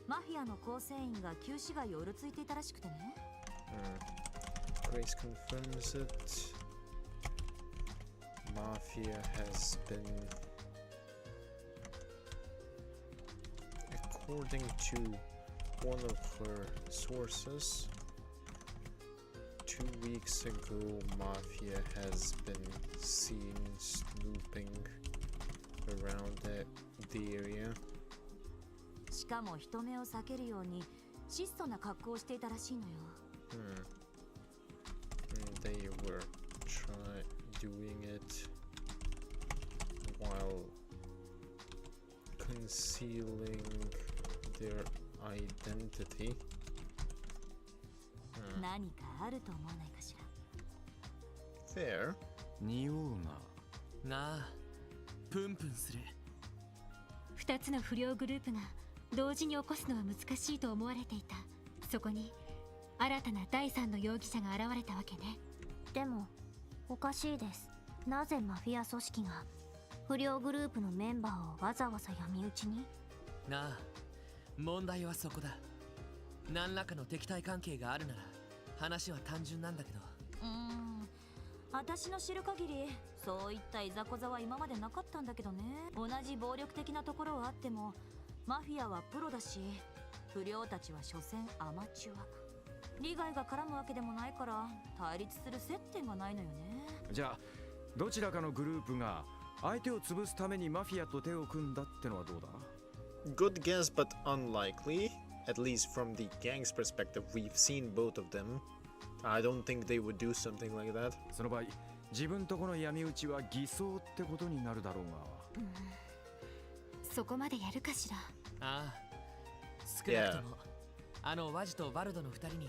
マフィアの構成員が旧市街をうろついていたらしくてね。Grace confirms it. Mafia has been, according to one of her sources, 2 weeks ago, Mafia has been seen snooping around the area. しかも人目を避けるように質素な格好をしていたらしいのよ。And they were doing it while concealing their identity. 何かあると思わないかしら。Fair. 匂うな。なあ、プンプンする。2つの不良グループが同時に起こすのは難しいと思われていた。そこに新たな第3の容疑者が現れたわけね。でもおかしいです。なぜマフィア組織が不良グループのメンバーをわざわざ闇討ちに？なあ、問題はそこだ。何らかの敵対関係があるなら話は単純なんだけど。私の知る限りそういったいざこざは今までなかったんだけどね。同じ暴力的なところはあってもマフィアはプロだし、不良たちは所詮アマチュア。利害が絡むわけでもないから対立する接点がないのよね。じゃあどちらかのグループが相手を潰すためにマフィアと手を組んだってのはどうだ？ Good guess, but unlikely. At least from the gang's perspective, we've seen both of them. I don't think they would do something like that. その場合、自分とこの闇討ちは偽装ってことになるだろうが。そこまでやるかしら。ああ、少なくとも、あのワジとバルドの2人に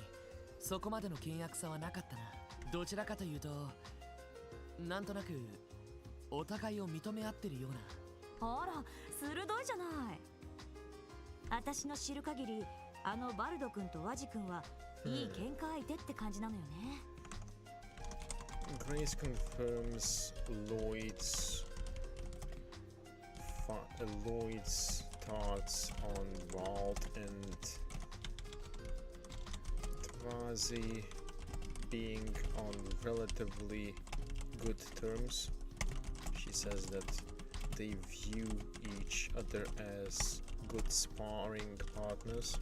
そこまでの険悪さはなかったな。どちらかというと、なんとなくお互いを認め合ってるような。あら、鋭いじゃない。私の知る限り、あのバルド君とワジ君はいい喧嘩相手って感じなのよね。Grace confirms Lloyd's thoughts on Walt and Twazi being on relatively good terms. She says that they view each other as good sparring partners.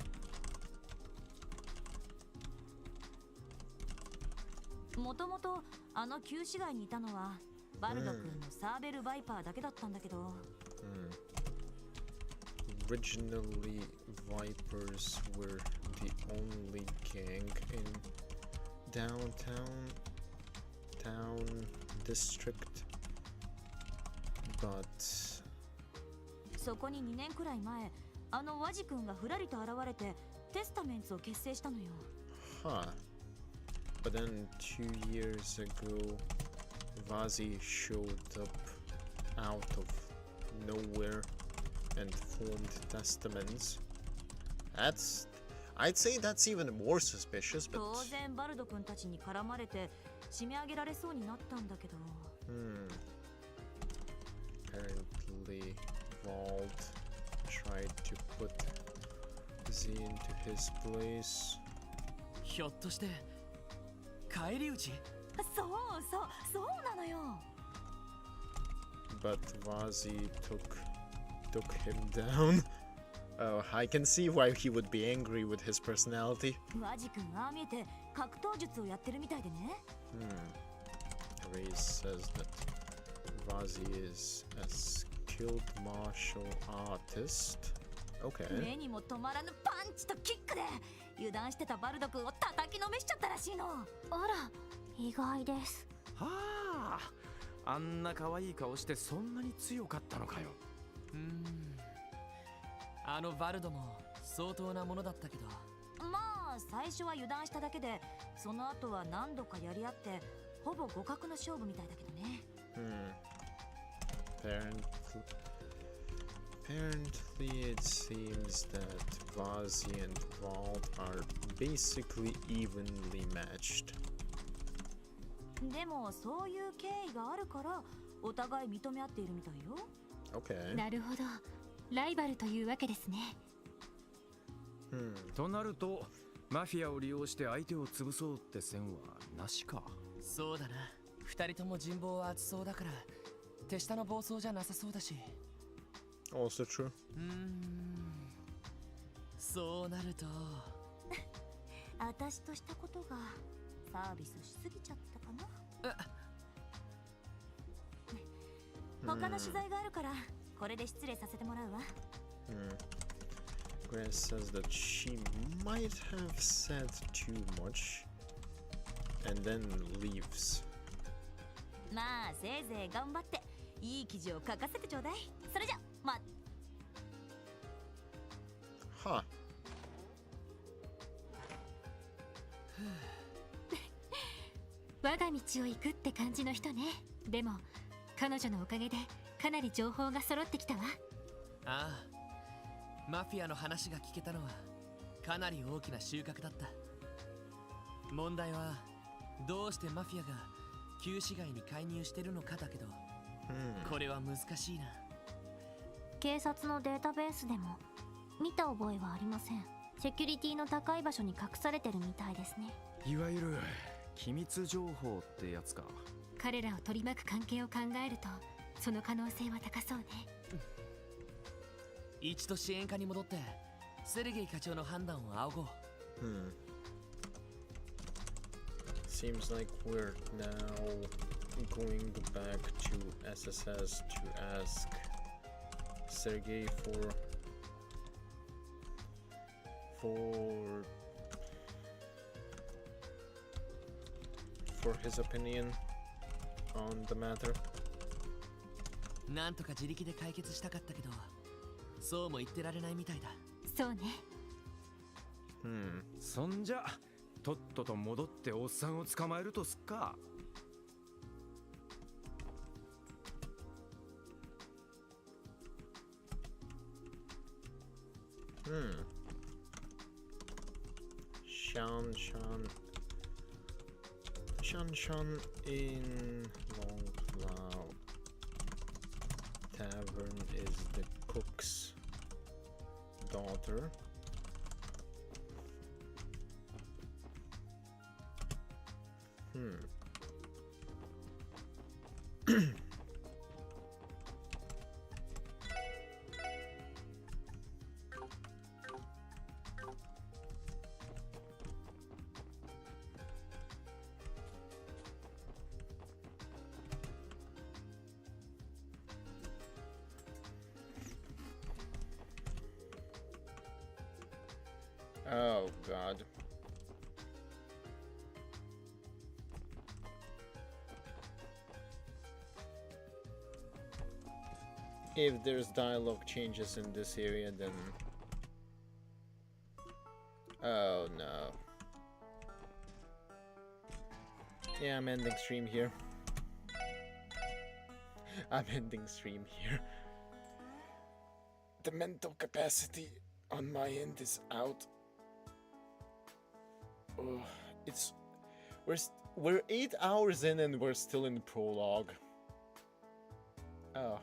もともとあの旧市街にいたのはバルド君のサーベルバイパーだけだったんだけど、Originally, Vipers were the only gang in town district, but そこに2年くらい前、あのワジ君がふらりと現れてテスタメンツを結成したのよ。huh. But then 2 years ago, Vazi showed up out of nowhere and formed testaments. I'd say that's even more suspicious, but 当然バルド君たちに絡まれて締め上げられそうになったんだけど。Apparently, Vald tried to put Z into his place. ひょっとして返り討ち？そうなのよ。But Vazi took him down. Oh, I can see why he would be angry with his personality. ワジ君ああ見えて格闘術をやってるみたいでね。Reyes says that Vazi is a skilled martial artist. Okay. 目にも止まらぬパンチとキックで油断してたバルド君を叩きのめしちゃったらしいの。あら、意外です。はあ、あんな可愛い顔してそんなに強かったのかよ。あのバルドも相当なものだったけど。まあ最初は油断しただけで、その後は何度かやり合ってほぼ互角の勝負みたいだけどね。Apparently it seems that Vazi and Vald are basically evenly matched. でもそういう経緯があるからお互い認め合っているみたいよ。Okay. なるほど、ライバルというわけですね。となるとマフィアを利用して相手を潰そうって線はなしか。そうだな、二人とも人望は厚そうだから手下の暴走じゃなさそうだし。Also true. そうなると私としたことがサービスしすぎちゃったかな。他の取材があるからこれで失礼させてもらうわ。Grace says that she might have said too much and then leaves. まあせいぜい頑張っていい記事を書かせてちょうだい。それじゃHuh. 我が道を行くって感じの人ね。でも彼女のおかげでかなり情報が揃ってきたわ。ああ、マフィアの話が聞けたのはかなり大きな収穫だった。問題はどうしてマフィアが旧市街に介入してるのかだけど、これは難しいな。警察のデータベースでも見た覚えはありません。セキュリティの高い場所に隠されてるみたいですね。いわゆる機密情報ってやつか。彼らを取り巻く関係を考えるとその可能性は高そうね。一度支援課に戻ってセルゲイ課長の判断を仰ごう。Seems like we're now going back to SSS to ask Sergei for his opinion on the matter. なんとか自力で解決したかったけど、そうも言ってられないみたいだ。そうね。そんじゃとっとと戻っておっさんを捕まえるとすっか。Shan in Longcloud Tavern is the cook's daughter. Oh god. If there's dialogue changes in this area, then... Oh no. Yeah, I'm ending stream here. I'm ending stream here. The mental capacity on my end is out. Oh, it's... We're 8 hours in and we're still in prologue. Oh.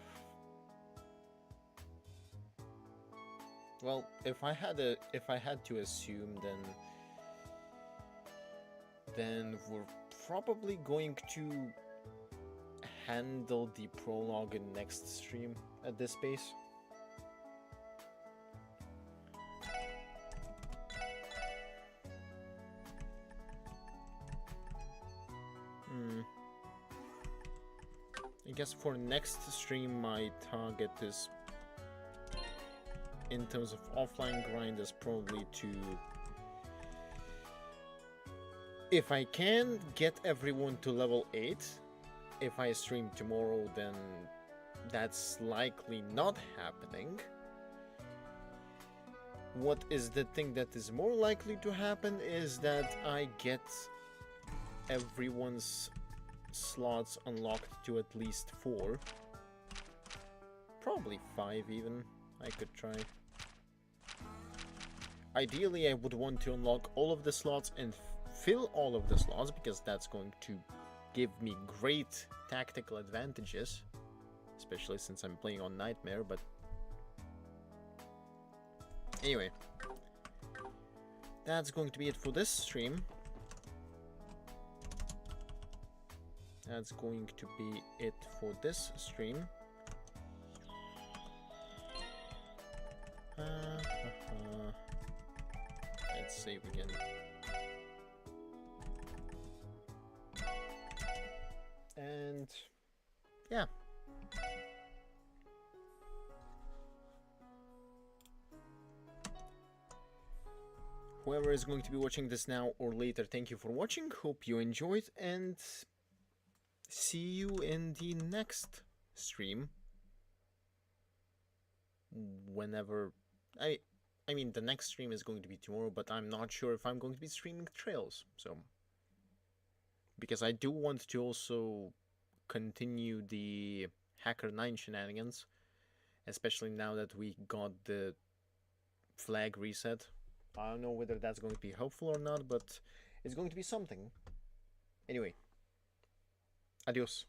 Well, if I had to assume, then we're probably going to handle the prologue in next stream at this pace. I guess for next stream my target is, in terms of offline grind, is probably to, if I can get everyone to level 8, if I stream tomorrow, then that's likely not happening. What is the thing that is more likely to happen is that I get everyone's slots unlocked to at least 4. Probably 5 even. I could try. Ideally, I would want to unlock all of the slots and fill all of the slots, because that's going to give me great tactical advantages, especially since I'm playing on Nightmare. But anyway, that's going to be it for this stream. That's going to be it for this stream. Let's save again. And yeah. Whoever is going to be watching this now or later, thank you for watching. Hope you enjoyed, and see you in the next stream. Whenever... I mean, the next stream is going to be tomorrow, but I'm not sure if I'm going to be streaming Trails, so... Because I do want to also continue the Hacker 9 shenanigans, especially now that we got the flag reset. I don't know whether that's going to be helpful or not, but it's going to be something. Anyway. Adios.